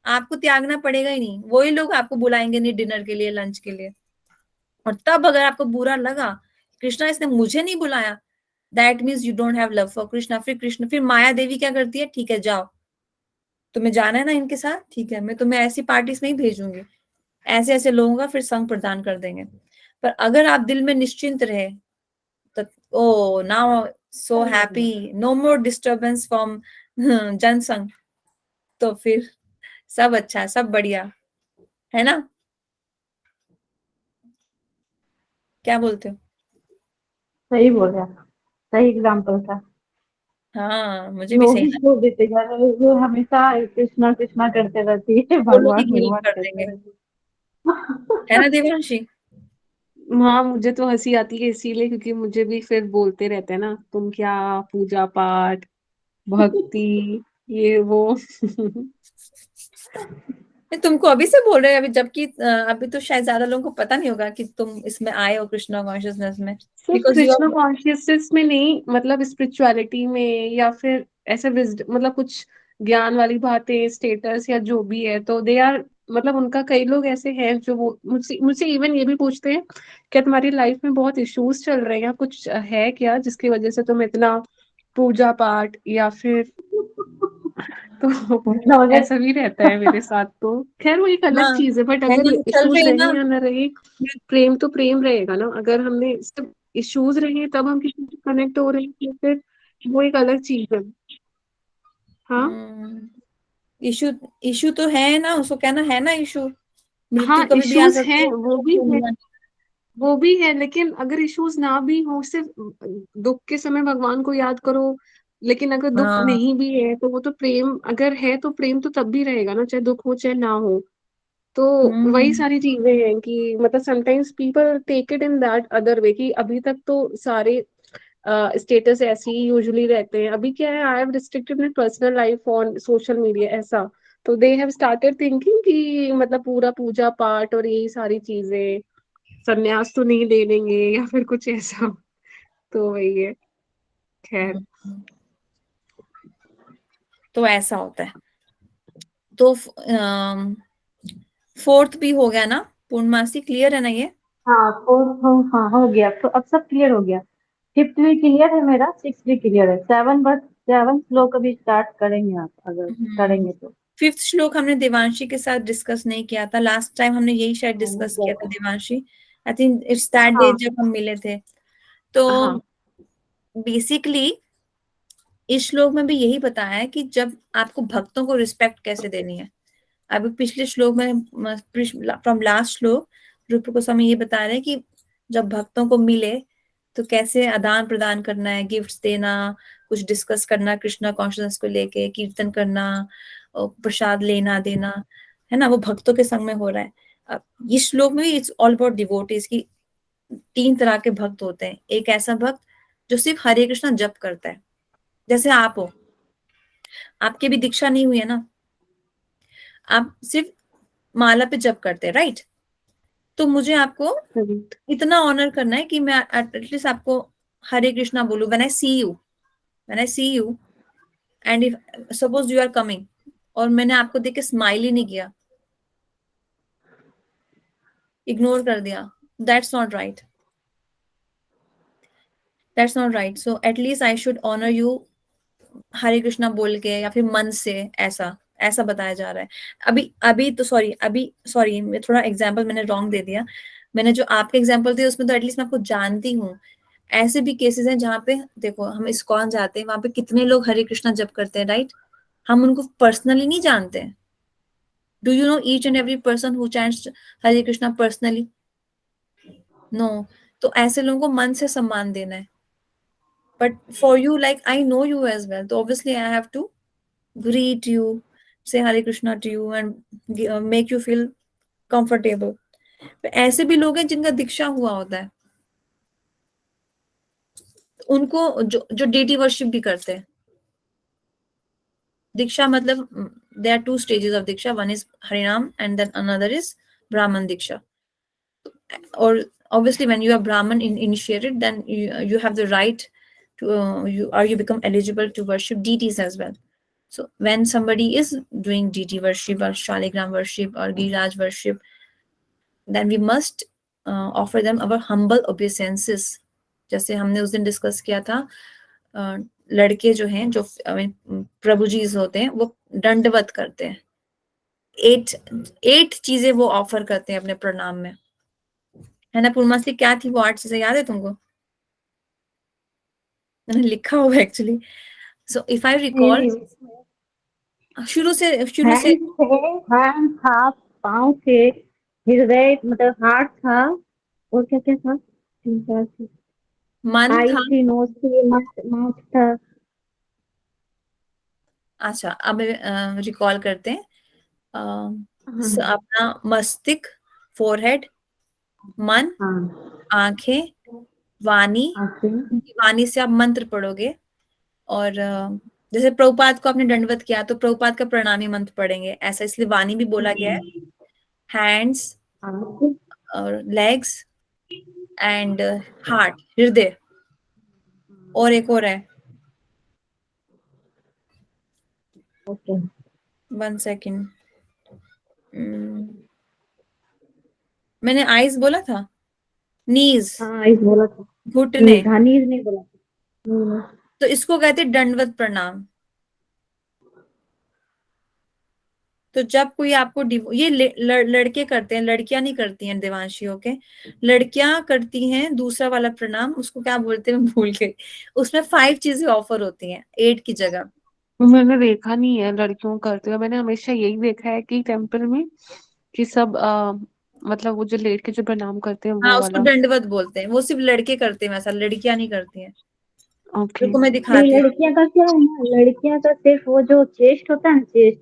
आपको त्यागना पड़ेगा ही नहीं, वही लोग आपको बुलाएंगे नहीं डिनर के लिए, लंच के लिए। और तब अगर आपको बुरा लगा कृष्णा इसने मुझे नहीं बुलाया, that means you don't have love for Krishna. फिर कृष्ण, फिर माया देवी क्या करती है, ठीक है जाओ, तुम्हें जाना है ना इनके साथ, ठीक है मैं तुम्हें ऐसी पार्टीज नहीं भेजूंगी, ऐसे ऐसे लोगों का फिर संग प्रदान कर देंगे। पर अगर आप दिल में निश्चिंत रहे तो, oh now so happy, no more disturbance from जनसंग, तो फिर सब अच्छा, सब बढ़िया है ना, क्या बोलते हो। सही बोल रहे आप, सही एग्जाम्पल था। हाँ मुझे भी लोग सही ही लगा, छोड़ देते घर, वो हमेशा कृष्णा कृष्णा करते रहती है, वो लोग ही भगवान गिल्ट भगवान कर करते देंगे, रहती है है। ना देवांशी। हाँ, मुझे तो हंसी आती है इसीलिए क्योंकि मुझे भी फिर बोलते रहते हैं ना, तुम क्या पूजा पाठ भक्ति ये वो। नहीं, तुमको अभी से बोल रहे हैं, अभी जबकि अभी तो शायद ज्यादा लोगों को पता नहीं होगा कि तुम इसमें आए हो कृष्णा कॉन्शियसनेस में, सिर्फ because you Krishna are. Consciousness में नहीं, मतलब स्पिरिचुअलिटी में या फिर ऐसे मतलब कुछ ज्ञान वाली बातें, स्टेटस या जो भी है, तो दे आर, मतलब उनका कई लोग ऐसे हैं जो वो मुझसे मुझसे इवन ये भी पूछते हैं क्या तुम्हारी लाइफ में बहुत इश्यूज चल रहे हैं या कुछ है क्या जिसकी वजह से तुम इतना पूजा पाठ या फिर, तो मतलब अगर ऐसा भी रहता है मेरे साथ। तो खैर वो एक अलग हाँ चीज है, बट अगर नहीं चल इश्यूज रही है रहे ना। या ना रहे, प्रेम तो प्रेम रहेगा ना। अगर हमने सिर्फ इश्यूज रहे तब हम किसी से कनेक्ट हो रहे हैं तो फिर वो एक अलग चीज है। हाँ। इशू, इशू तो है ना, उसको कहना है ना इशू, मृत्यु हाँ कभी भी आ इश्यूज सकती हैं, है, वो भी है, दुनिया। वो भी है, लेकिन अगर इश्यूज ना भी हो, सिर्फ दुख के समय भगवान को याद करो। लेकिन अगर दुख हाँ नहीं भी है तो वो तो प्रेम, अगर है तो प्रेम तो तब भी रहेगा ना, चाहे दुख हो चाहे ना हो। तो वही हम्म सारी चीजें हैं कि मतलब sometimes people take it in that other way कि अभी तक तो सारे स्टेटस ऐसे ही यूजुअली रहते हैं। अभी क्या है, I have restricted my personal life on social media ऐसा। तो दे हैव स्टार्टेड थिंकिंग कि मतलब पूरा पूजा पाठ और यही सारी चीजें, संन्यास तो नहीं ले लेंगे या फिर कुछ ऐसा। तो वही है। खैर। हम्म। तो ऐसा होता है। तो फोर्थ भी हो गया ना, पूर्णमासी क्लियर है ना ये। हाँ फोर्थ हो, हाँ हो गया, तो अब सब क्लियर हो गया। फिफ्थ भी क्लियर है मेरा, सिक्स भी क्लियर है, सेवन, बस सेवन श्लोक अभी स्टार्ट करेंगे आप अगर हम्म करेंगे तो। फिफ्थ श्लोक हमने देवांशी के साथ डिस्कस नहीं किया था, लास्ट टाइम हमने यही शायद हाँ, नहीं डिस्कस किया किया था था। Devanshi, I think it's that day हाँ जब हम मिले थे। तो हाँ। बेसिकली इस श्लोक में भी यही बताया है कि जब आपको भक्तों को रिस्पेक्ट कैसे देनी है। अभी पिछले श्लोक में, फ्रॉम लास्ट श्लोक, रूप गोस्वामी ये बता रहे हैं कि जब भक्तों को मिले तो कैसे आदान प्रदान करना है, गिफ्ट्स देना, कुछ डिस्कस करना कृष्णा कॉन्शियसनेस को लेके, कीर्तन करना और प्रसाद लेना देना, है ना, वो भक्तों के संग में हो रहा है। अब इस श्लोक में इट्स ऑल अबाउट डिवोटीज की। तीन तरह के भक्त होते हैं, एक ऐसा भक्त जो सिर्फ हरे कृष्णा जप करता है, जैसे आप हो, आपकी भी दीक्षा नहीं हुई है ना, आप सिर्फ माला पे जप करते हैं, राइट। तो मुझे आपको करेक्ट। इतना ऑनर करना है कि मैं एटलीस्ट आपको हरे कृष्णा बोलूं when I see you, when I see you, and if suppose you are coming और मैंने आपको देख के स्माइल ही नहीं किया, इग्नोर कर दिया, that's not right, that's not right. So at least I should honour you Hare Krishna बोल के या फिर मन से, ऐसा ऐसा बताया जा रहा है। अभी अभी तो सॉरी, अभी सॉरी मैं थोड़ा एग्जांपल मैंने रॉन्ग दे दिया। मैंने जो आपके एग्जांपल दिए उसमें तो एटलीस्ट मैं आपको जानती हूँ। ऐसे भी केसेस हैं जहाँ पे देखो हम इस्कॉन जाते हैं, वहां पे कितने लोग हरे कृष्णा जप करते हैं, राइट। हम उनको पर्सनली नहीं जानते। Do you know each and every person who chants Hare Krishna personally? No. तो ऐसे लोगों को मन से सम्मान देना है, but for you, like I know you as well, so obviously I have to greet you, say Hare Krishna to you, and make you feel comfortable. ऐसे भी लोग हैं जिनका दीक्षा हुआ होता है, उनको जो डेटी वर्शिप भी करते हैं। दीक्षा मतलब there are two stages of diksha, one is harinam and then another is brahman diksha. Or obviously when you are brahman initiated, then you have the right to you become eligible to worship deities as well. So when somebody is doing deity worship or shaligram worship or giriraj worship, then we must offer them our humble obeisances. जैसे हमने उस दिन discuss किया था, लड़के जो हैं, जो प्रभु जी होते हैं, वो दंडवत करते हैं, 8 चीजें वो ऑफर करते हैं अपने प्रणाम में, है ना पूर्णमासी? क्या थी वो 8 चीजें, याद है तुमको? मैंने लिखा हुआ actually. So if I recall, शुरू से हैंड था, पाँव थे, हृदय मतलब हार्ट था, और क्या क्या था, 3 4 थे, मन आई था। थी, नोज थी, माउथ था। अच्छा, अब रिकॉल करते हैं। अपना मस्तिष्क, फोरहेड, मन, हाँ, आंखें, वाणी, आंखें, वाणी से आप मंत्र पढ़ोगे, और जैसे प्रभुपाद को आपने दंडवत किया तो प्रभुपाद का प्रणामी मंत्र पढ़ेंगे, ऐसा इसलिए वाणी भी बोला गया है। हैंड्स आंखें, और लेग्स एंड हार्ट, हृदय, और एक और है, ओके, 1 सेकेंड, मैंने आईज बोला था, नीज, हाँ इस बोला था, घुटने, नीज, हाँ नीज नहीं बोला था। तो इसको कहते हैं दंडवत प्रणाम। तो जब कोई आपको ये लड़के करते हैं, लड़कियां नहीं करती हैं देवांशी, ओके? लड़कियां करती हैं दूसरा वाला प्रणाम, उसको क्या बोलते हैं मैं भूल गई। उसमें 5 चीजें ऑफर होती हैं 8 की जगह। मैंने देखा नहीं है लड़कियों को करते हुए, मैंने हमेशा यही देखा है कि टेम्पल में कि सब मतलब वो जो लेट के जो प्रणाम करते हैं हाँ, वो उसको वाला। दंडवत बोलते हैं, वो सिर्फ लड़के करते हैं वैसा, लड़कियां नहीं करती हैं। ओके। देखो मैं नहीं, दिखाती हूँ। लड़कियां का क्या है ना, लड़कियां का सिर्फ वो जो चेस्ट होता है ना, चेस्ट,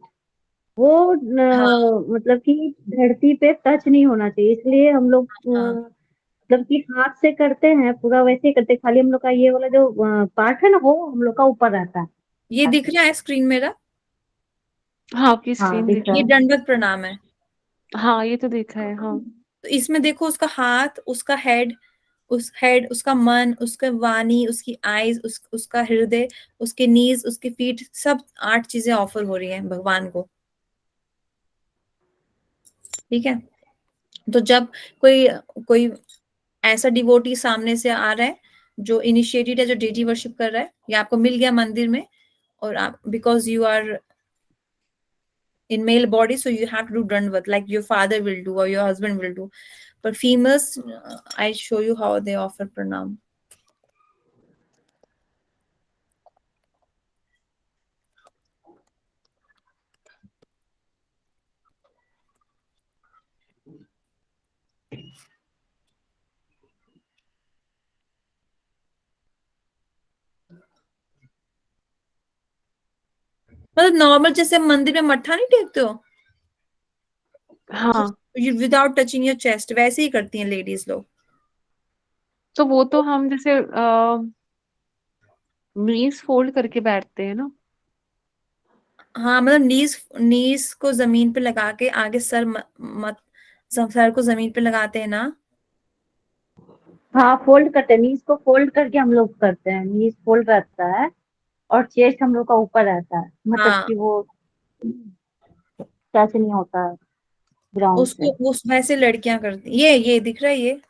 वो हाँ, मतलब कि धरती पे टच नहीं होना चाहिए, इसलिए हम लोग हाँ, मतलब कि हाथ से करते हैं, पूरा वैसे ही करते हैं, खाली हम लोग का ये वाला जो पार्ट है ना, वो हम लोग का ऊपर रहता है। ये दिख रहा है स्क्रीन मेरा? हाँ, आपकी हाँ स्क्रीन दिख दिख रहा ये है। दंडवत प्रणाम है। हाँ, ये तो देखा है। हाँ। तो इसमें देखो, उसका हाथ, उसका हेड, उसका मन, उसका वाणी, उसकी आईज, उसका हृदय, उसके नीज, उसके फीट, सब 8 चीजें ऑफर हो रही हैं भगवान को। ठीक है? तो जब कोई कोई ऐसा डिवोटी सामने से आ रहा है जो इनिशिएटेड है, जो डेटी वर्शिप कर रहा है, या आपको मिल गया मंदिर में, और आप because you are in male body, so you have to do dandvat like your father will do or your husband will do. But females, I show you how they offer pranam. मतलब normal जैसे मंदिर में मत्था नहीं टेकते हो हाँ, without touching your chest, वैसे ही करती हैं लेडीज लोग। तो वो तो हम जैसे नीज फोल्ड करके बैठते हैं ना। हाँ, मतलब नीज नीज को जमीन पे लगा के आगे सर को जमीन पे लगाते हैं ना। हाँ फोल्ड करते हैं, नीज को फोल्ड करके हम लोग करते हैं, नीज फोल्ड रहता है और चेस्ट हम लोग का ऊपर रहता है, मतलब हाँ, कि वो टच नहीं होता है ग्राउंड से। उसको उस वैसे लड़कियां करती, ये दिख रहा है,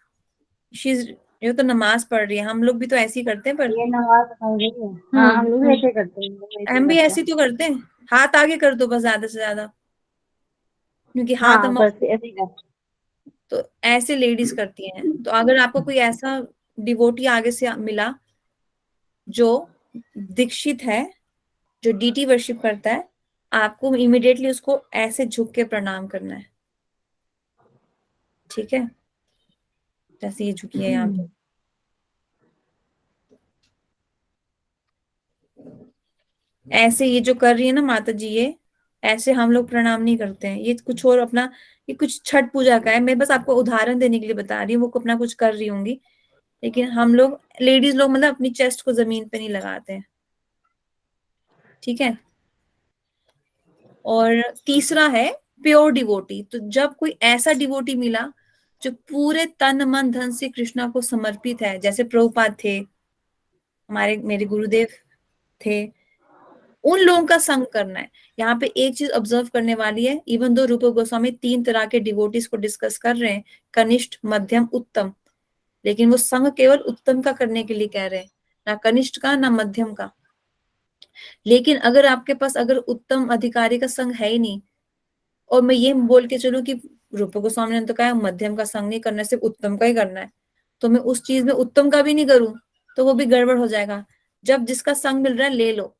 शीज ये तो नमाज पढ़ रही है, हम लोग भी तो ऐसे ही करते हैं, पर ये नमाज पढ़ रही है। हाँ हम हम्म, लोग भी ऐसे करते हैं, हम लोग भी ऐसे हम भी करते ऐसे हैं। ही तो करते हैं। हाथ आगे कर दो बस ज्यादा से ज्यादा, क्योंकि हाथ हाँ हम, बस ऐसे ही करते तो ऐसे लेडीज करती हैं। तो अगर आपको कोई ऐसा डिवोटी आगे से मिला जो दीक्षित है, जो डीटी वर्शिप करता है, आपको इमिडिएटली उसको ऐसे झुक के प्रणाम करना है। ठीक है? जैसे ये झुकी है यहाँ पे। हैं। ऐसे ये जो कर रही है ना माता जी, ये ऐसे हम लोग प्रणाम नहीं करते हैं, ये कुछ और अपना, ये कुछ छठ पूजा का है। मैं बस आपको उदाहरण देने के लिए बता रही हूँ, वो अपना कुछ कर रही होंगी, लेकिन हम लोग लेडीज लोग मतलब अपनी चेस्ट को जमीन पे नहीं लगाते हैं, ठीक है। और तीसरा है प्योर डिवोटी। तो जब कोई ऐसा डिवोटी मिला जो पूरे तन मन धन से कृष्णा को समर्पित है, जैसे प्रभुपाद थे, हमारे मेरे गुरुदेव थे, उन लोगों का संग करना है। यहाँ पे एक चीज ऑब्जर्व करने वाली है, इवन दो रूप गोस्वामी 3 तरह के डिवोटीज को डिस्कस कर रहे हैं, कनिष्ठ, मध्यम, उत्तम, लेकिन वो संग केवल उत्तम का करने के लिए कह रहे हैं, ना कनिष्ठ का ना मध्यम का। लेकिन अगर आपके पास अगर उत्तम अधिकारी का संग है ही नहीं, और मैं ये बोल के चलूं कि रूप गोस्वामी ने तो कहा मध्यम का संग नहीं करना, सिर्फ उत्तम का ही करना है, तो मैं उस चीज में उत्तम का भी नहीं करूं तो वो भी गड़बड़ हो जाएगा। जब जिसका संग मिल रहा है ले लो,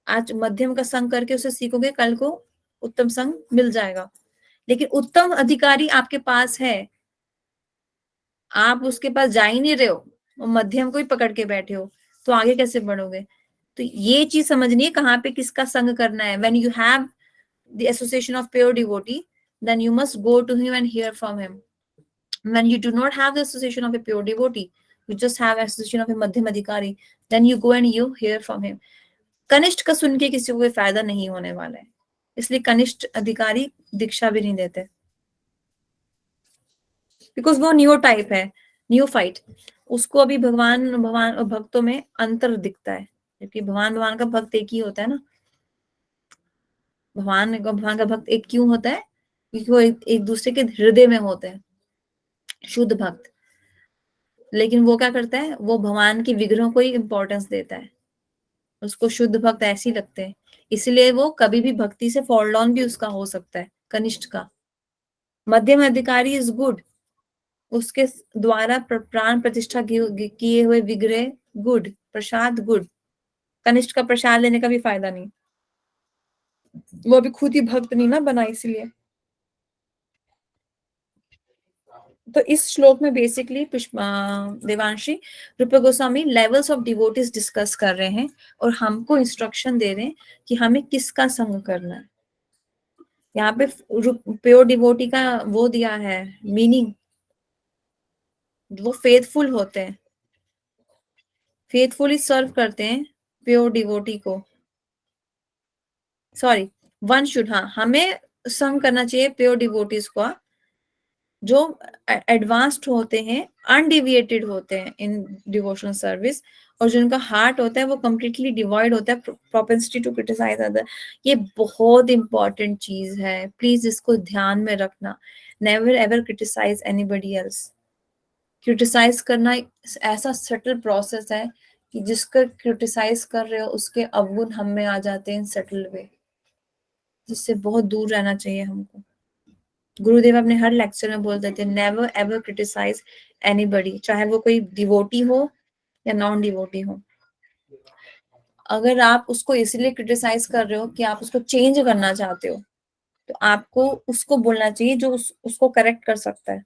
आज मध्यम का संग करके उसे सीखोगे, कल को उत्तम संग मिल जाएगा। लेकिन उत्तम अधिकारी आपके पास है, आप उसके पास जा ही नहीं रहे हो, और मध्यम को ही पकड़ के बैठे हो, तो आगे कैसे बढ़ोगे? तो ये चीज समझनी है कहाँ पे किसका संग करना है। When you have the association of pure devotee, then you must go to him and hear from him. When you do not have the association of a pure devotee, you just have association of a madhyam adhikari, then you go and you hear from him. कनिष्ठ का सुन के किसी को कोई फायदा नहीं होने वाला है, इसलिए कनिष्ठ अधिकारी दीक्षा भी नहीं देते, बिकॉज वो न्यू टाइप है, न्यू फाइट। उसको अभी भगवान भगवान और भक्तों में अंतर दिखता है, क्योंकि भगवान का भक्त एक ही होता है ना। भगवान का भक्त एक क्यों होता है? क्योंकि वो एक दूसरे के हृदय में होते हैं, शुद्ध भक्त। लेकिन वो क्या करता है, वो भगवान की विग्रहों को ही इंपॉर्टेंस देता है, उसको शुद्ध भक्त ऐसे ही लगते हैं, इसलिए वो कभी भी भक्ति से फॉल डाउन भी उसका हो सकता है, कनिष्ठ का। मध्यम अधिकारी इज गुड, उसके द्वारा प्राण प्रतिष्ठा किए हुए विग्रह गुड, प्रसाद गुड। कनिष्ठ का प्रसाद लेने का भी फायदा नहीं, वो अभी खुद ही भक्त नहीं ना बना, इसलिए। तो इस श्लोक में बेसिकली देवांशी रूप Goswami levels of devotees discuss कर रहे हैं, और हमको इंस्ट्रक्शन दे रहे हैं कि हमें किसका संग करना है। यहाँ पे प्योर डिवोटी का वो दिया है मीनिंग, वो फेथफुल होते हैं, फेथफुली सर्व करते हैं प्योर डिवोटी को। सॉरी, वन शुड, हाँ, हमें संग करना चाहिए प्योर डिवोटीज को जो एडवांस्ड होते हैं, अनडिविएटेड होते हैं इन डिवोशनल सर्विस, और जिनका हार्ट होता है वो कम्प्लीटली डिवाइड होता है प्रोपेंसिटी टू क्रिटिसाइज अदर। ये बहुत इंपॉर्टेंट चीज है, प्लीज इसको ध्यान में रखना। Never ever criticise anybody else. Criticise करना ऐसा सटल प्रोसेस है कि जिसका क्रिटिसाइज कर रहे हो उसके अवगुण हम में आ जाते हैं इन सटल वे, जिससे बहुत दूर रहना चाहिए हमको। गुरुदेव अपने हर लेक्चर में बोल देते हैं नेवर एवर क्रिटिसाइज एनीबडी, चाहे वो कोई डिवोटी हो या नॉन डिवोटी हो। अगर आप उसको इसलिए क्रिटिसाइज कर रहे हो कि आप उसको चेंज करना चाहते हो, तो आपको उसको बोलना चाहिए जो उसको करेक्ट कर सकता है।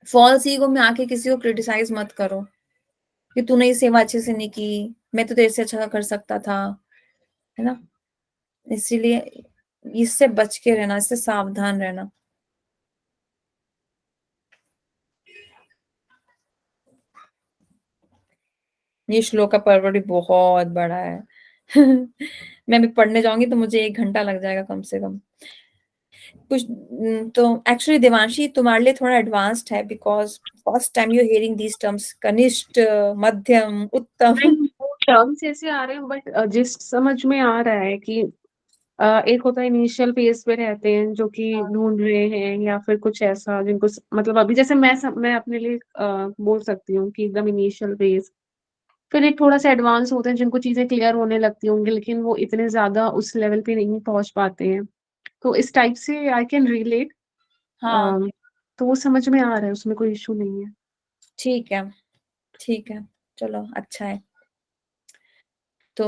फॉल्स ईगो में आके किसी को क्रिटिसाइज मत करो कि तूने ये सेवा अच्छे से नहीं की, मैं तो तेरे से अच्छा कर सकता था, है ना। इसीलिए इससे बच के रहना, इससे सावधान रहना। ये श्लोक का पर्व भी बहुत बड़ा है मैं भी पढ़ने जाऊंगी तो मुझे 1 घंटा लग जाएगा कम से कम। कुछ तो एक्चुअली देवांशी तुम्हारे लिए थोड़ा एडवांस्ड है, because first time you hearing these terms, कनिष्ठ, मध्यम, उत्तम। टर्म्स ऐसे आ रहे हैं, बट जिस समझ में आ रहा है कि एक होता है इनिशियल फेज पे रहते हैं जो कि ढूंढ रहे हैं, या फिर कुछ ऐसा जिनको मतलब अभी जैसे मैं अपने लिए बोल सकती हूँ कि एकदम इनिशियल फेज। फिर एक थोड़ा सा एडवांस होते हैं जिनको चीजें क्लियर होने लगती होंगी, लेकिन वो इतने ज्यादा उस लेवल पे नहीं पहुंच पाते हैं। तो इस टाइप से आई कैन रिलेट। हाँ, तो वो समझ में आ रहा है, उसमें कोई इशू नहीं है। ठीक है, ठीक है, चलो अच्छा है। तो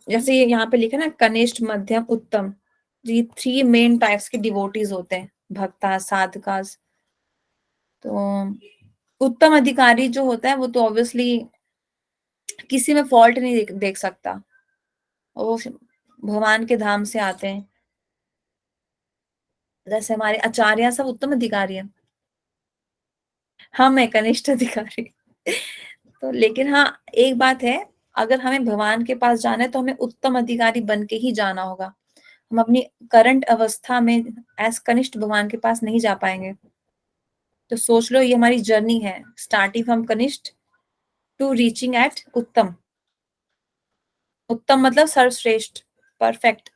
जैसे यहाँ पे लिखा ना कनिष्ठ, मध्यम, उत्तम, ये 3 मेन टाइप्स के डिवोटीज होते हैं, भक्ता, साधकास। तो उत्तम अधिकारी जो होता है वो तो ऑब्वियसली किसी में फॉल्ट नहीं देख सकता। वो भगवान के धाम से आते हैं। जैसे हमारे आचार्य सब उत्तम अधिकारी हैं, हम है कनिष्ठ अधिकारी। तो लेकिन हाँ, एक बात है, अगर हमें भगवान के पास जाना है तो हमें उत्तम अधिकारी बन के ही जाना होगा। हम अपनी करंट अवस्था में एज कनिष्ठ भगवान के पास नहीं जा पाएंगे। तो सोच लो, ये हमारी जर्नी है, स्टार्टिंग फ्रॉम कनिष्ठ टू रीचिंग एट उत्तम। उत्तम मतलब सर्वश्रेष्ठ, परफेक्ट।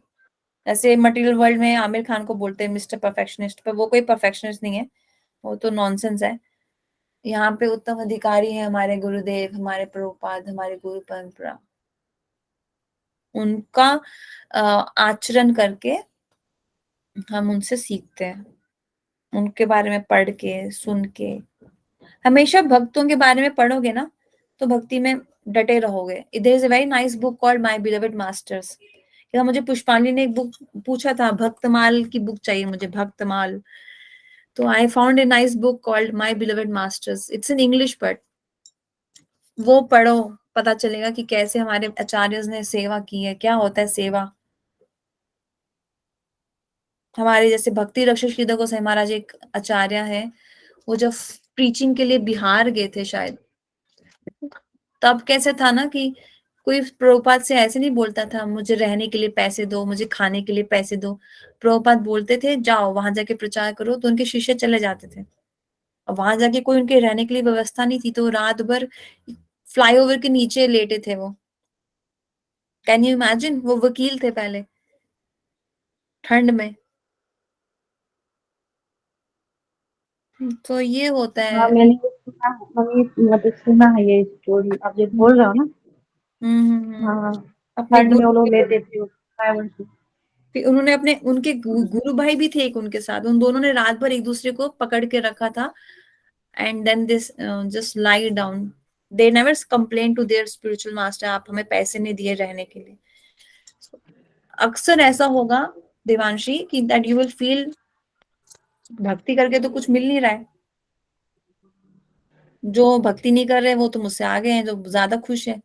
जैसे मटेरियल वर्ल्ड में आमिर खान को बोलते हैं मिस्टर परफेक्शनिस्ट, पर वो कोई परफेक्शनिस्ट नहीं है, वो तो नॉनसेंस है। यहाँ पे उत्तम अधिकारी है हमारे गुरुदेव, हमारे प्रभुपाद, हमारे गुरु परंपरा। उनका आचरण करके हम उनसे सीखते हैं, उनके बारे में पढ़ के, सुन के। हमेशा भक्तों के बारे में पढ़ोगे ना तो भक्ति में डटे रहोगे। There is a very nice book called my beloved masters. मुझे पुष्पांजलि ने एक बुक पूछा था, भक्तमाल की बुक चाहिए मुझे, भक्तमाल। तो I found a nice book called my beloved masters, it's in English, but वो पढ़ो, पता चलेगा कि कैसे हमारे आचार्य ने सेवा की है, क्या होता है सेवा। हमारे जैसे भक्ति रक्षक श्री गोसाई महाराज एक आचार्य है, वो जब प्रीचिंग के लिए बिहार गए थे शायद, तब कैसे था ना कि कोई प्रभुपाद से ऐसे नहीं बोलता था मुझे रहने के लिए पैसे दो, मुझे खाने के लिए पैसे दो। प्रभुपाद बोलते थे जाओ वहां जाके प्रचार करो, तो उनके शिष्य चले जाते थे। और वहां जाके कोई उनके रहने के लिए व्यवस्था नहीं थी, तो रात भर फ्लाईओवर के नीचे लेटे थे वो। Can you imagine? वो वकील थे पहले, ठंड में। तो ये होता हाँ है। मैंने ये सुना है, मैंने मतलब सुना है ये स्टोरी आप जो बोल रहे हो ना। हाँ, अपने ठंड में वो लोग लेते थे ड्राइवर से। फिर उन्होंने अपने उनके गुरु भाई भी थे एक उनके साथ, उन दोनों ने रात भर एक दूसरे को पकड़ के रखा था। And then this just lie down, they never complain to their spiritual master, आप हमें पैसे नहीं दिए रहने के लिए। अक्सर ऐसा होगा देवांशी कि दैट यू विल फील भक्ति करके तो कुछ मिल नहीं रहा है। जो भक्ति नहीं कर रहे वो तो मुझसे आगे हैं, जो ज्यादा खुश है।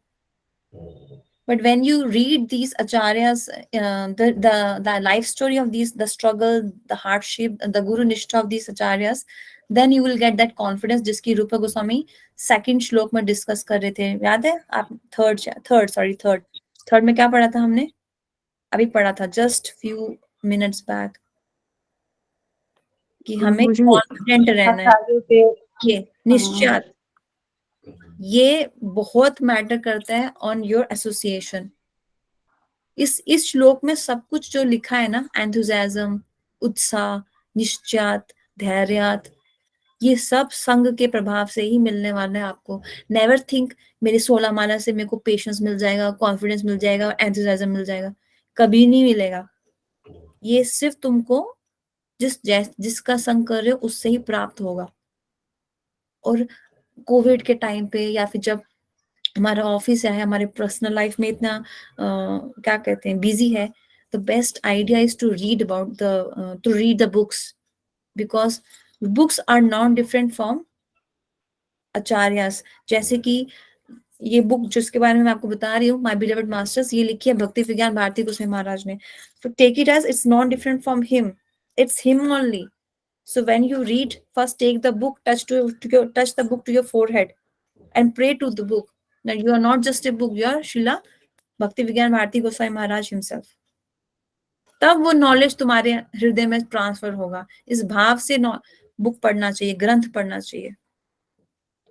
But when you read these acharyas, the life story of these, the struggle, the hardship, the guru nishtha of these acharyas, then you will get that confidence जिसकी रूपा गोस्वामी सेकंड श्लोक में डिस्कस कर रहे थे, याद है आप? थर्ड में क्या पढ़ा था हमने? अभी पढ़ा था जस्ट फ्यू मिनट्स बैक, कि हमें मुझे कॉन्फिडेंट रहना है। आचार्यों पे। ये हाँ निश्चय, ये बहुत मैटर करता है ऑन योर एसोसिएशन। इस श्लोक में सब कुछ जो लिखा है ना, एंथुजियाज्म, उत्साह, निश्चयात, धैर्यात, ये सब संग के प्रभाव से ही मिलने वाला है आपको। नेवर थिंक मेरी 16 माला से मेरे को पेशेंस मिल जाएगा, कॉन्फिडेंस मिल जाएगा, एंथुजियाज्म मिल जाएगा, कभी नहीं मिलेगा। ये सिर्फ तुमको जिसका संग कर रहे हो उससे ही प्राप्त होगा। और कोविड के टाइम पे या फिर जब हमारा ऑफिस है, हमारे पर्सनल लाइफ में इतना क्या कहते हैं बिजी है, the best idea is to read the books, because books are not different from acharyas. जैसे कि ये बुक जिसके बारे में मैं आपको बता रही हूँ, माय बिलोवेड मास्टर्स, ये लिखी है भक्ति विज्ञान भारती गोसाई महाराज ने। तो take it as it's not different from him, it's him only. So when you read, first take the book, touch the book to your forehead and pray to the book. Now you are not just a book, you are Srila Bhakti Vigyan Bharati Goswami Maharaj himself. तब वो knowledge तुम्हारे हृदय में transfer होगा। इस भाव से book पढ़ना चाहिए, ग्रंथ पढ़ना चाहिए।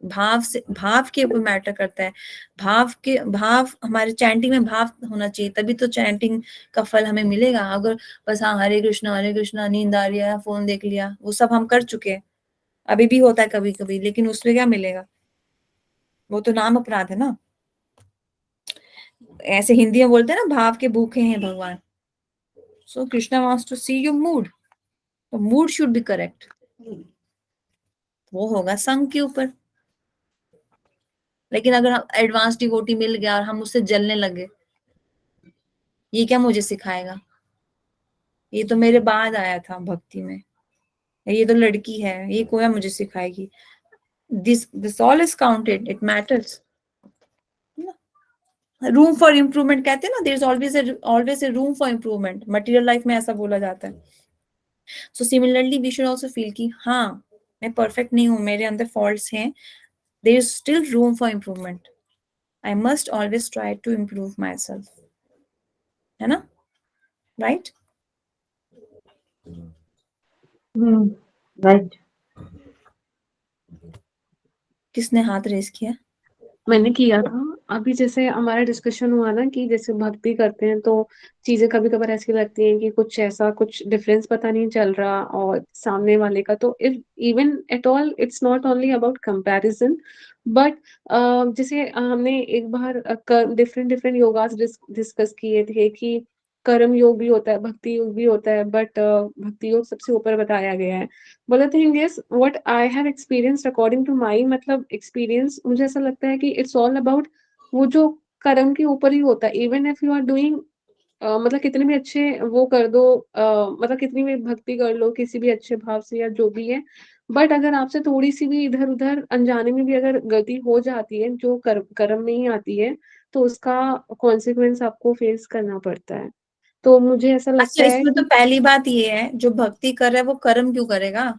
भाव से, भाव के ऊपर मैटर करता है। भाव हमारे चैंटिंग में भाव होना चाहिए, तभी तो चैंटिंग का फल हमें मिलेगा। अगर बस हाँ हरे कृष्णा नींद आ रही है, फोन देख लिया, वो सब हम कर चुके हैं, अभी भी होता है कभी कभी, लेकिन उसमें क्या मिलेगा? वो तो नाम अपराध है ना। ऐसे हिंदी में बोलते हैं ना, भाव के भूखे हैं भगवान। So Krishna wants to see your mood, तो मूड शुड बी करेक्ट। वो होगा संग के ऊपर। लेकिन अगर हम एडवांस डिवोटी मिल गया और हम उससे जलने लगे, ये क्या मुझे सिखाएगा? ये तो मेरे बाद आया था भक्ति में, ये तो लड़की है, ये कोया मुझे सिखाएगी? This all is counted, it matters. Room for improvement कहते हैं ना, there is always a room for improvement, material life में ऐसा बोला जाता है। So similarly we should also feel कि हाँ मैं परफेक्ट नहीं हूँ, मेरे अंदर फॉल्ट्स हैं, there is still room for improvement, I must always try to improve myself, है ना, राइट? राइट। किसने हाथ रेस किया? मैंने किया था। अभी जैसे हमारा डिस्कशन हुआ ना कि जैसे भक्ति करते हैं तो चीजें कभी कभार ऐसी लगती हैं कि कुछ ऐसा कुछ डिफरेंस पता नहीं चल रहा और सामने वाले का, तो if even at all it's not only about comparison, but जैसे हमने एक बार डिफरेंट डिफरेंट योगास डिस्कस किए थे कि कर्म योग भी होता है, भक्ति योग भी होता है, बट भक्ति योग सबसे ऊपर बताया गया है। But the thing is, what I have experienced according to my मतलब experience, मुझे ऐसा लगता है कि it's all about वो जो कर्म के ऊपर ही होता है। Even if you are doing मतलब कितने भी अच्छे वो कर दो, मतलब कितनी भी भक्ति कर लो किसी भी अच्छे भाव से या जो भी है, बट अगर आपसे थोड़ी सी भी इधर उधर अनजाने में भी अगर गलती हो जाती है जो कर्म में ही आती है, तो उसका कॉन्सिक्वेंस आपको फेस करना पड़ता है। तो मुझे ऐसा अच्छा, लगता है इसमें तो कि पहली बात ये है, जो भक्ति कर रहा है वो कर्म क्यों करेगा?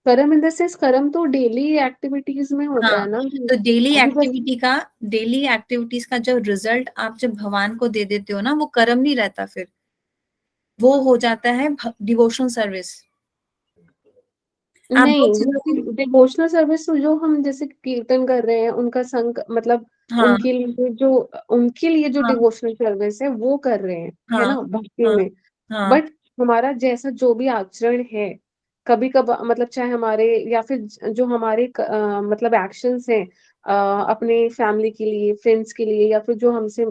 कर्म इन द सेंस कर्म तो डेली एक्टिविटीज में होता हाँ, है ना। तो अभी बस डेली एक्टिविटीज का जब रिजल्ट आप जब भगवान को दे देते हो ना, वो कर्म नहीं रहता, फिर वो हो जाता है डिवोशनल सर्विस। आप दो चीजों नहीं, डिवोशनल सर्विस तो जो हम जैसे कीर्तन कर रहे हैं उनका संग मतलब हाँ उनके लिए जो हाँ डिवोशनल सर्विस है वो कर रहे हैं, है हाँ ना, भक्ति हाँ में। हाँ, बट हमारा जैसा जो भी आचरण है, कभी कभार मतलब चाहे हमारे या फिर जो हमारे मतलब एक्शंस हैं अपने फैमिली के लिए, फ्रेंड्स के लिए, या फिर जो हमसे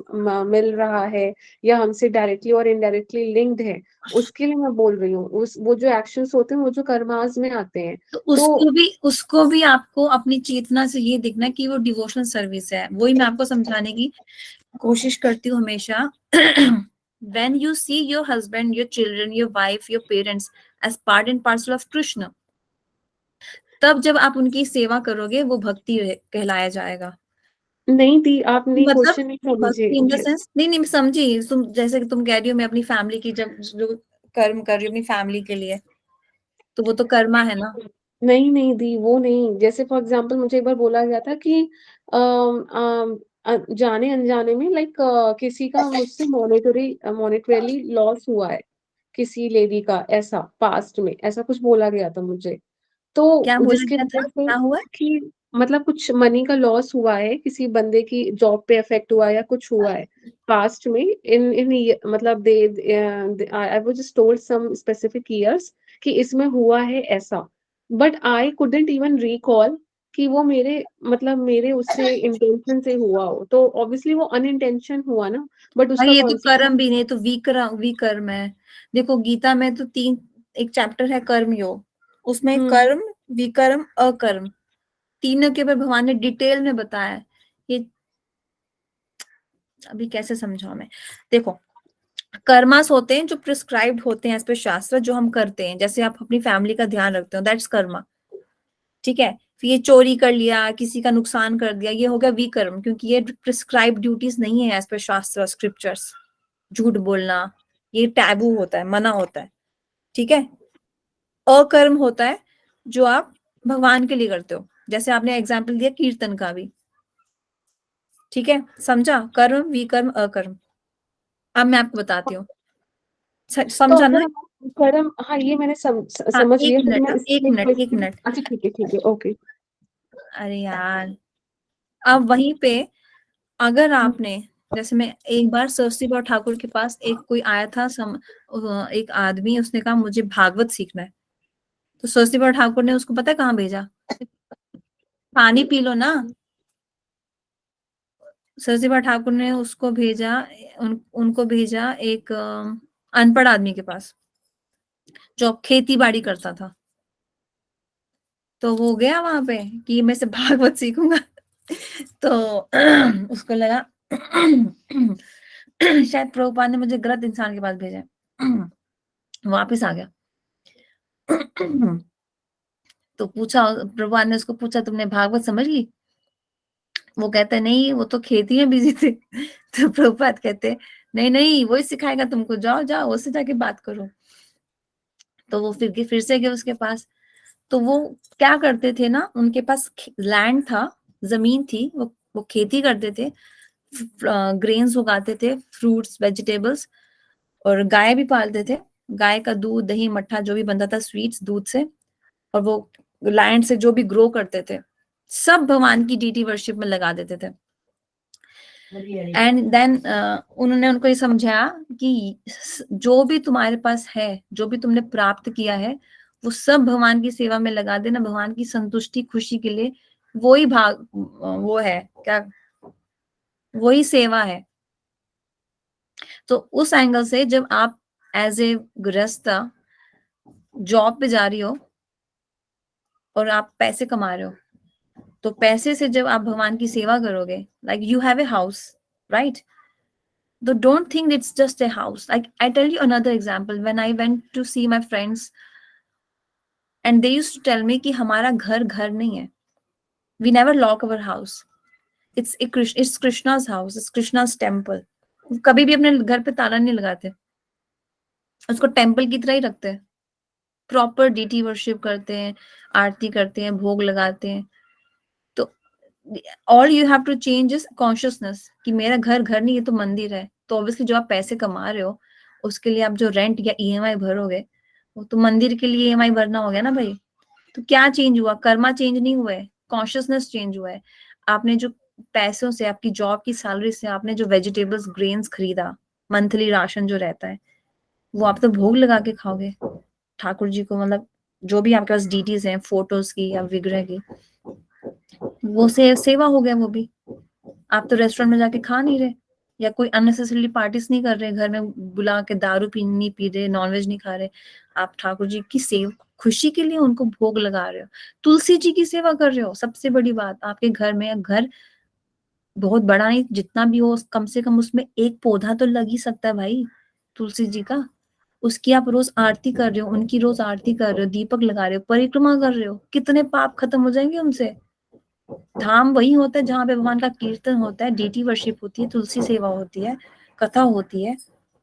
मिल रहा है या हमसे डायरेक्टली और इनडायरेक्टली लिंक्ड है, उसके लिए मैं बोल रही हूँ। उस वो जो एक्शंस होते हैं वो जो कर्मास में आते हैं। तो तो उसको भी आपको अपनी चेतना से ये देखना कि वो डिवोशनल सर्विस है। वही मैं आपको समझाने की कोशिश करती हूँ हमेशा। When you see your husband, your children, your wife, your parents as part and parcel of Krishna, तब जब आप उनकी सेवा करोगे वो भक्ति कहलाया जाएगा। नहीं दी, आपने मतलब क्वेश्चन नहीं समझे। भक्ति इन द सेंस, नहीं नहीं मैं समझी, तुम जैसे कि तुम कह रही हो मैं अपनी फैमिली की जब जो कर्म कर रही हूँ अपनी फैमिली के लिए, तो वो तो कर्मा है ना। नहीं नहीं दी, वो नहीं। जैसे फॉर एग्जांपल मुझे एक बार बोला गया था कि जाने अनजाने में लाइक किसी का मुझसे मॉनेटरीली लॉस हुआ है, किसी लेडी का, ऐसा पास्ट में ऐसा कुछ बोला गया था मुझे। क्या तो बोला जिसकी गया वजह था, से क्या हुआ है? कि मतलब कुछ मनी का लॉस हुआ है, किसी बंदे की जॉब पे इफेक्ट हुआ है या कुछ हुआ है पास्ट में, इन इन मतलब they I was just told some specific years कि इसमें हुआ है ऐसा। But I couldn't even recall कि वो मेरे मतलब मेरे उससे इंटेंशन से हुआ हो, तो ऑब्वियसली वो अनइंटेंशन हुआ ना, बट भाई उसका ये तो कर्म कॉन्सिक्वेंस। भी नहीं, तो विकर्म है। देखो गीता में तो एक चैप्टर है कर्म योग, उसमें हम्म। कर्म, विकर्म, अकर्म, तीनों के ऊपर भगवान ने डिटेल में बताया है। ये अभी कैसे समझाऊं मैं? देखो, कर्मास होते हैं जो प्रिस्क्राइब्ड होते हैं एज पर शास्त्र, जो हम करते हैं, जैसे आप अपनी फैमिली का ध्यान रखते हो, दैट्स कर्मा। ठीक है, फिर ये चोरी कर लिया, किसी का नुकसान कर दिया, ये हो गया विकर्म, क्योंकि ये प्रिस्क्राइब ड्यूटीज नहीं है एज पर शास्त्र स्क्रिप्चर्स। झूठ बोलना ये टैबू होता है, मना होता है। ठीक है, अकर्म होता है जो आप भगवान के लिए करते हो, जैसे आपने एग्जाम्पल दिया कीर्तन का भी। ठीक है, समझा? कर्म, विकर्म, अकर्म। अब मैं आपको बताती हूँ, तो समझा ना? अगर हम कर्म, हाँ ये मैंने हाँ, समझ एक लिया, फिर मिनट, मैं एक इसलिए मिनट, एक क्वेश्चन। मिनट। अच्छा ठीक है, ओके। अरे यार, अब वहीं पे अगर आपने, जैसे मैं एक बार सरस्वती बा ठाकुर के पास एक कोई आया था, एक आदमी, उसने कहा मुझे भागवत सीखना है। तो सरस्वती बा ठाकुर ने उसको पता है कहाँ भेजा? पानी पी लो ना। सरस्वती बा ठाकुर ने उसको भेजा, उनको भेजा एक अनपढ़ आदमी के पास जो खेती बाड़ी करता था। तो वो गया वहां पे कि मैं से भागवत सीखूंगा। तो उसको लगा शायद प्रभुपाद ने मुझे गलत इंसान के पास भेजा है। वापस आ गया। तो पूछा, प्रभुपाद ने उसको पूछा तुमने भागवत समझ ली? वो कहता है नहीं वो तो खेती में बिजी थे। तो प्रभुपाद कहते नहीं नहीं वही सिखाएगा तुमको, जाओ जाओ उससे जाके बात करो। तो वो फिर से गए उसके पास। तो वो क्या करते थे ना, उनके पास लैंड था, जमीन थी, वो खेती करते थे, ग्रेन्स उगाते थे, फ्रूट्स वेजिटेबल्स, और गाय भी पालते थे। गाय का दूध दही मट्ठा जो भी बनता था स्वीट्स दूध से, और वो लैंड से जो भी ग्रो करते थे सब भगवान की डीटी वर्शिप में लगा देते थे। एंड देन उन्होंने उनको ये समझाया कि जो भी तुम्हारे पास है, जो भी तुमने प्राप्त किया है, वो सब भगवान की सेवा में लगा देना, भगवान की संतुष्टि खुशी के लिए। वही भाग वो है क्या, वही सेवा है। तो उस एंगल से जब आप एज ए गृहस्थ जॉब पे जा रही हो और आप पैसे कमा रहे हो, तो पैसे से जब आप भगवान की सेवा करोगे, like you have a house, right? So don't think it's just a house. Like I tell you another example. When I went to see my friends, and they used to tell me कि हमारा घर घर नहीं है. We never lock our house. It's Krishna's house. It's Krishna's temple. कभी भी अपने घर पे ताला नहीं लगाते, उसको टेम्पल की तरह ही रखते हैं। प्रॉपर डीटी वर्शिप करते हैं, आरती करते हैं, भोग लगाते हैं। तो all you have to change is consciousness कि मेरा घर घर नहीं, ये तो मंदिर है। तो ऑब्वियसली जो आप पैसे कमा रहे हो उसके लिए आप जो रेंट या ईएमआई भरोगे, वो तो मंदिर के लिए ईएमआई भरना हो गया ना भाई। तो क्या चेंज हुआ? कर्मा चेंज नहीं हुआ है, कॉन्शियसनेस चेंज हुआ है। आपने जो पैसों से, आपकी जॉब की सैलरी से आपने जो वेजिटेबल्स ग्रेन्स खरीदा, मंथली राशन जो रहता है, वो आप तो भोग लगा के खाओगे ठाकुर जी को। मतलब जो भी आपके पास डीटीज हैं फोटोज की या विग्रह की, वो सेवा हो गया वो भी। आप तो रेस्टोरेंट में जाके खा नहीं रहे, या कोई अननेसेसरली पार्टीज नहीं कर रहे, घर में बुला के दारू नहीं पी रहे, नॉनवेज नहीं खा रहे। आप ठाकुर जी की सेवा खुशी के लिए उनको भोग लगा रहे हो, तुलसी जी की सेवा कर रहे हो। सबसे बड़ी बात, आपके घर में, घर बहुत बड़ा नहीं, जितना भी हो कम से कम उसमें एक पौधा तो लग ही सकता है भाई तुलसी जी का। उसकी आप रोज आरती कर रहे हो, उनकी रोज आरती कर रहे हो, दीपक लगा रहे हो, परिक्रमा कर रहे हो, कितने पाप खत्म हो जाएंगे उनसे। धाम वही होता है जहाँ पे भगवान का कीर्तन होता है, डीटी वर्शिप होती है, तुलसी सेवा होती है, कथा होती है,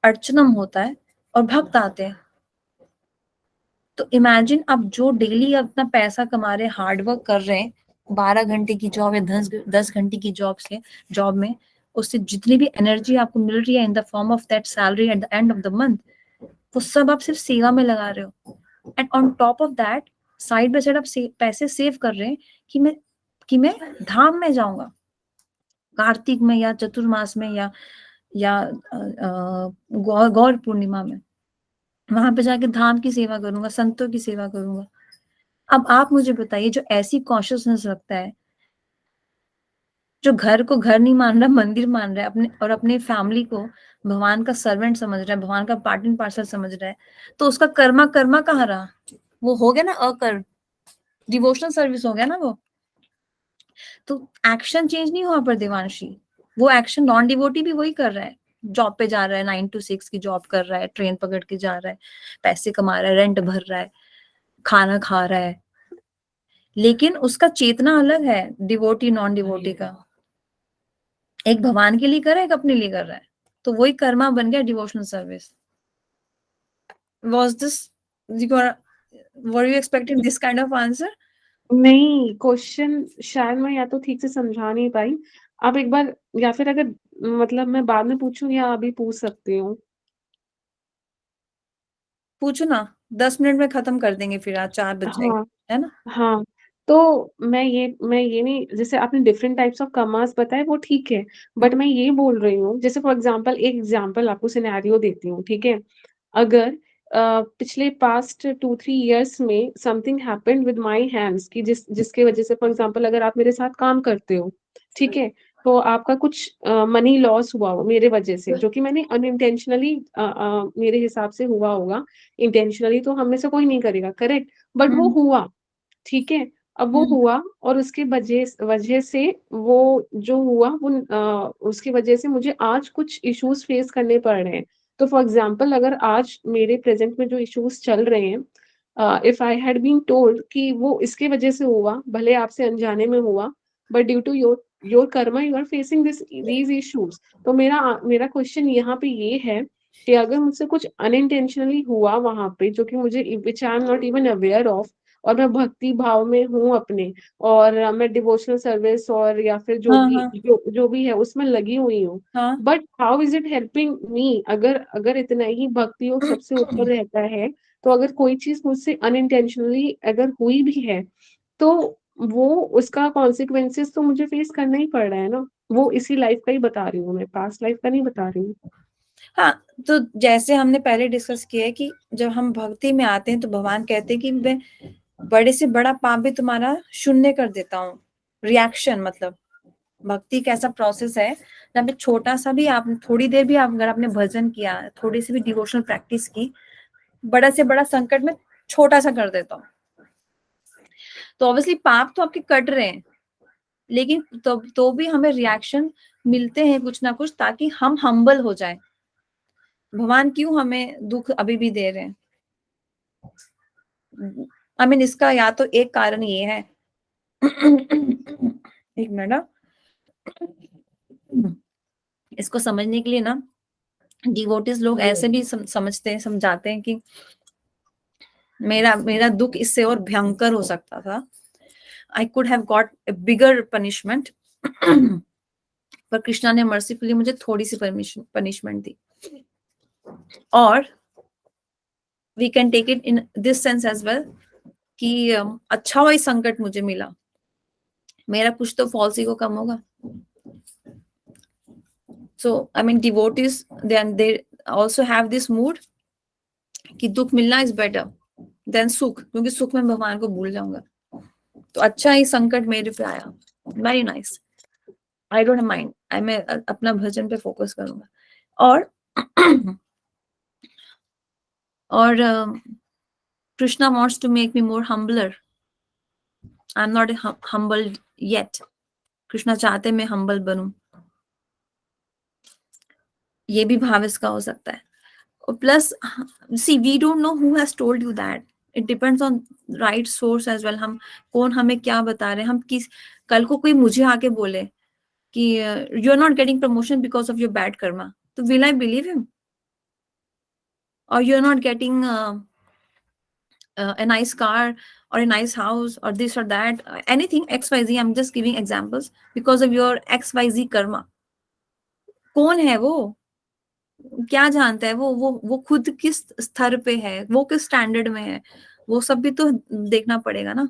अर्चनम होता है, और भक्त आते हैं। तो इमेजिन आप जो डेली अपना पैसा कमा रहे, हार्डवर्क कर रहे हैं, 12 घंटे की जॉब या 10 घंटे की जॉब में, उससे जितनी भी एनर्जी आपको मिल रही है in the form of that salary at the end of the month, वो सब आप सिर्फ सेवा में लगा रहे हो। And on top of that, side by side आप पैसे सेव कर रहे हैं कि मैं धाम में जाऊंगा कार्तिक में या चतुर्मास में या गौर पूर्णिमा में, वहां पे जाके धाम की सेवा करूंगा, संतों की सेवा करूंगा। अब आप मुझे बताइए, जो ऐसी कॉन्शियसनेस रखता है, जो घर को घर नहीं मान रहा, मंदिर मान रहा है, अपने फैमिली को भगवान का सर्वेंट समझ रहा है, भगवान का पार्ट एंड पार्सल समझ रहा है, तो उसका कर्मा कहाँ रहा? वो हो गया ना अकर्म, डिवोशनल सर्विस हो गया ना वो। तो एक्शन चेंज नहीं हुआ पर देवांशी, वो एक्शन नॉन डिवोटी भी वही कर रहा है। जॉब पे जा रहा है, 9 to 6 की जॉब कर रहा है, ट्रेन पकड़ के जा रहा है, पैसे कमा रहा है, रेंट भर रहा है, खाना खा रहा है, लेकिन उसका चेतना अलग है डिवोटी नॉन डिवोटी का। एक भगवान के लिए कर रहा है, एक अपने लिए कर रहा है। तो वही कर्मा बन गया devotional service. Was this were you expecting this kind of answer? नहीं, क्वेश्चन शायद मैं या तो ठीक से समझा नहीं पाई। आप एक बार, या फिर अगर मतलब मैं बाद में पूछूँ या अभी पूछ सकती हूँ? पूछो ना, 10 मिनट में खत्म कर देंगे, फिर आज 4 बज जाएंगे, हाँ, है ना? हाँ। तो मैं ये नहीं, जैसे आपने डिफरेंट टाइप्स ऑफ कमास बताए वो ठीक है, बट मैं ये बोल रही हूँ, जैसे फॉर एग्ज़ाम्पल एक एग्ज़ाम्पल आपको सिनेरियो देती हूँ, ठीक है? अगर पिछले पास्ट 2-3 इयर्स में something happened with my hands कि जिसकी वजह से फॉर एग्ज़ाम्पल अगर आप मेरे साथ काम करते हो, ठीक है? तो आपका कुछ मनी लॉस हुआ हो मेरे वजह से, जो कि मैंने अनइंटेंशनली मेरे हिसाब से हुआ होगा। इंटेंशनली तो हम में से कोई नहीं करेगा, करेक्ट? बट वो हम्म हुआ, ठीक है? अब वो हम्म हुआ और उसके वजह वजह से वो जो हुआ वो उसकी वजह से मुझे आज कुछ इश्यूज़ फेस करने पड़ रहे हैं। तो फॉर एग्ज़ाम्पल अगर आज मेरे प्रेज़ेंट में जो इश्यूज़ चल रहे हैं, if I had been told कि वो इसकी वजह से हुआ, भले आपसे अनजाने में हुआ, but due to your your karma, you are facing these issues. तो मेरा क्वेश्चन यहाँ पे ये है कि अगर मुझसे कुछ अनइंटेंशनली हुआ वहां पे, जो कि मुझे which I am not even aware of, और मैं भक्ति भाव में हूँ अपने, और मैं डिवोशनल सर्विस और या फिर हाँ हाँ जो भी है उसमें लगी हुई हूँ, हाँ। But how is it helping me? अगर अगर इतना ही भक्ति योग सबसे ऊपर रहता है, तो अगर कोई चीज मुझसे अनइंटेंशनली अगर हुई भी है, तो वो उसका कॉन्सिक्वेंसेस तो मुझे फेस करना ही पड़ रहा है ना। वो इसी लाइफ का ही बता रही हूँ, मैं पास्ट लाइफ का नहीं बता रही हूँ। हाँ, तो जैसे हमने पहले डिस्कस किया है कि जब हम भक्ति में आते हैं तो भगवान कहते हैं कि मैं बड़े से बड़ा पाप भी तुम्हारा शून्य कर देता हूँ। रिएक्शन मतलब भक्ति एक ऐसा प्रोसेस है जब एक छोटा सा भी आप थोड़ी देर भी आप अगर आपने भजन किया, थोड़ी सी भी डिवोशनल प्रैक्टिस की, बड़ा से बड़ा संकट में छोटा सा कर देता हूँ। तो ऑब्वियसली पाप तो आपके कट रहे हैं, लेकिन तो भी हमें रिएक्शन मिलते हैं कुछ ना कुछ, ताकि हम हम्बल हो जाए। भगवान क्यों हमें दुख अभी भी दे रहे हैं? आई मीन इसका या तो एक कारण ये है एक मिनट, इसको समझने के लिए ना डिवोटीज लोग ऐसे भी समझते हैं, समझाते हैं कि मेरा मेरा दुख इससे और भयंकर हो सकता था, I could have got a bigger punishment, पर कृष्णा ने मर्सीफुली मुझे थोड़ी सी पनिशमेंट दी। और we can take it in this sense as well कि अच्छा हुआ संकट मुझे मिला, मेरा कुछ तो फॉल्स ईगो कम होगा। So I mean devotees they also have this mood कि दुख मिलना इज बेटर देन सुख, क्योंकि सुख में भगवान को भूल जाऊंगा। तो अच्छा ही संकट मेरे पे आया, very nice, I don't mind, मैं अपना भजन पे फोकस करूंगा। और और Krishna wants to make me more humbler, I am not humbled yet। Krishna चाहते मैं हम्बल बनूं, ये भी भाव इसका हो सकता है। Plus see we don't know who has told you that, it depends on right source as well. हम कौन हमें क्या बता रहे हैं, हम किस, कल को कोई मुझे आके बोले कि you are not getting promotion because of your bad karma, तो विल आई बिलीव हिम? और you are not getting a nice car or a nice house or this or that, anything xyz, I'm just giving examples, because of your xyz karma, कौन है वो? क्या जानता है वो खुद किस स्तर पे है, वो किस स्टैंडर्ड में है, वो सब भी तो देखना पड़ेगा ना।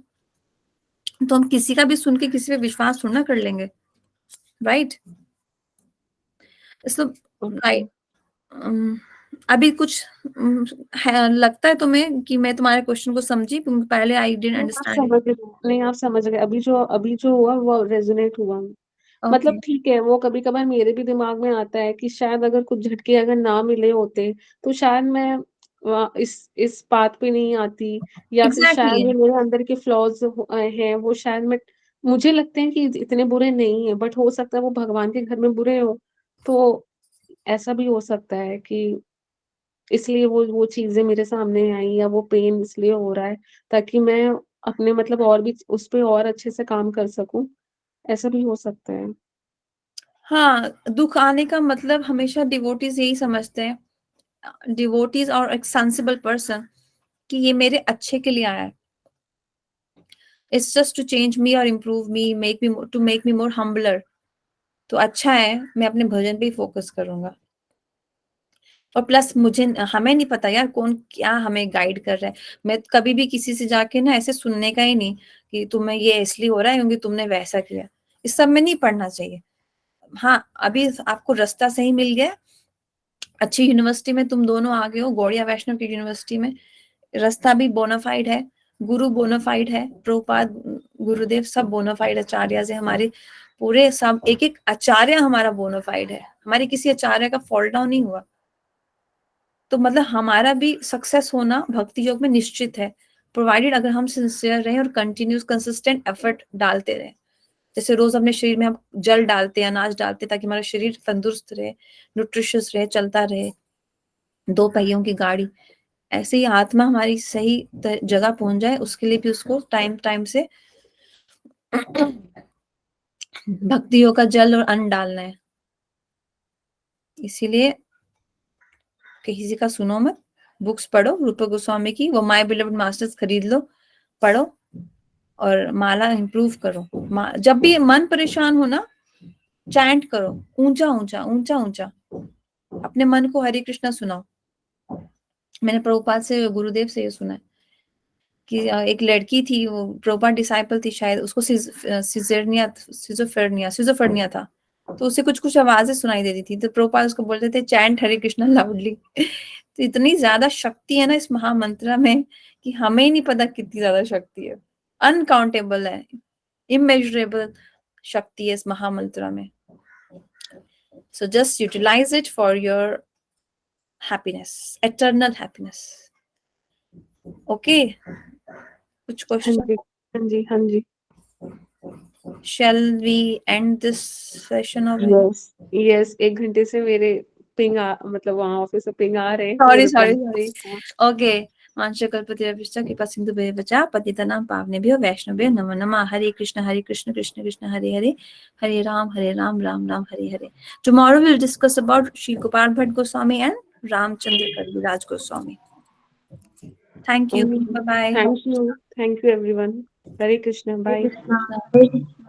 तो हम किसी का भी सुन के किसी पे विश्वास थोड़ा ना कर लेंगे, राइट? सो राइट, अभी कुछ लगता है तुम्हें कि मैं तुम्हारे क्वेश्चन को समझी? पहले आई डिडंट नहीं, आप अंडरस्टैंड। समझ गए। नहीं, आप समझ गए। अभी जो हुआ वो रेजोनेट हुआ। ओके। मतलब ठीक है, वो कभी कभार मेरे भी दिमाग में आता है कि शायद अगर कुछ झटके अगर ना मिले होते, तो शायद मैं इस बात पे नहीं आती, या फिर शायद एग्जैक्टली। जो मेरे अंदर के फ्लॉज हैं वो शायद मैं, मुझे लगते हैं कि इतने बुरे नहीं है, बट हो सकता है वो भगवान के घर में बुरे हो। तो ऐसा भी हो सकता है कि इसलिए वो चीजें मेरे सामने आई, या वो पेन इसलिए हो रहा है ताकि मैं अपने मतलब और भी उस पे और अच्छे से काम कर सकूं। ऐसा भी हो सकता है। हाँ, दुख आने का मतलब हमेशा डिवोटीज यही समझते हैं, डिवोटीज और एक सेंसिबल पर्सन, कि ये मेरे अच्छे के लिए आया है, इट्स जस्ट टू चेंज मी और इम्प्रूव मी, मेक मी मोर हम्बलर। तो अच्छा है, मैं अपने भजन पे ही फोकस करूंगा। और प्लस मुझे, हमें नहीं पता यार कौन क्या हमें गाइड कर रहा है। मैं कभी भी किसी से जाके ना ऐसे सुनने का ही नहीं कि तुम्हें ये इसलिए हो रहा है क्योंकि तुमने वैसा किया, इस सब में नहीं पढ़ना चाहिए। हाँ, अभी आपको रास्ता सही मिल गया, अच्छी यूनिवर्सिटी में तुम दोनों आ गए हो, गौड़िया वैष्णव की यूनिवर्सिटी में, रास्ता भी बोनाफाइड है, गुरु बोनाफाइड है, प्रभुपाद गुरुदेव सब बोनाफाइड आचार्य है हमारे, पूरे सब एक एक आचार्य हमारा बोनाफाइड है, हमारे किसी आचार्य का फॉल डाउन नहीं हुआ। तो मतलब हमारा भी सक्सेस होना भक्ति योग में निश्चित है, प्रोवाइडेड अगर हम सिंसियर रहे और कंटिन्यूस कंसिस्टेंट एफर्ट डालते रहे। जैसे रोज अपने शरीर में हम जल डालते हैं, अनाज डालते हैं, ताकि हमारा शरीर तंदुरुस्त रहे, न्यूट्रिशियस रहे, चलता रहे, दो पहियों की गाड़ी। ऐसे ही आत्मा हमारी सही जगह पहुंच जाए, उसके लिए भी उसको टाइम टाइम से भक्तियों का जल और अन्न डालना है। इसीलिए किसी का सुनो मत, बुक्स पढ़ो रूप गोस्वामी की, वो माय बिलव्ड मास्टर्स खरीद लो, पढ़ो और माला इंप्रूव करो। जब भी मन परेशान हो ना, चैंट करो ऊंचा ऊंचा ऊंचा ऊंचा, अपने मन को हरे कृष्णा सुनाओ। मैंने प्रभुपाद से, गुरुदेव से ये सुना है कि एक लड़की थी, वो प्रभुपाद डिसाइपल थी शायद, उसको सिजोफ्रेनिया था, तो उसे कुछ कुछ आवाजें सुनाई देती थी, तो प्रभुपाद उसको बोलते थे चैंट हरे कृष्णा लाउडली। तो इतनी ज्यादा शक्ति है ना इस महामंत्र में कि हमें ही नहीं पता कितनी ज्यादा शक्ति है, अनकाउंटेबल है, इमेजरेबल शक्ति है इस महामंत्र में। So just utilise it for your happiness, eternal happiness. Okay, कुछ हाँ क्वेश्चन? जी, हाँ जी, हाँ जी। Shall we end this session of? Yes, yes, 1 घंटे से मेरे पिंग मतलब वहाँ ऑफिस से पिंग आ रहे हैं। सॉरी। ओके, मांशकल्पतरुभ्यश्च कृपा सिन्धुभ्येव च पतितानां पावनेभ्यो वैष्णवेभ्यो नमो नमः। हरे कृष्ण कृष्ण कृष्ण हरे हरे, हरे Ram Ram Ram Hare Hare. Tomorrow we'll discuss about Sri Gopal Bhatt Goswami and Ramchandra Kaviraj Goswami. Thank you. Bye bye. Thank you everyone. Hare Krishna, bye. Hare Krishna.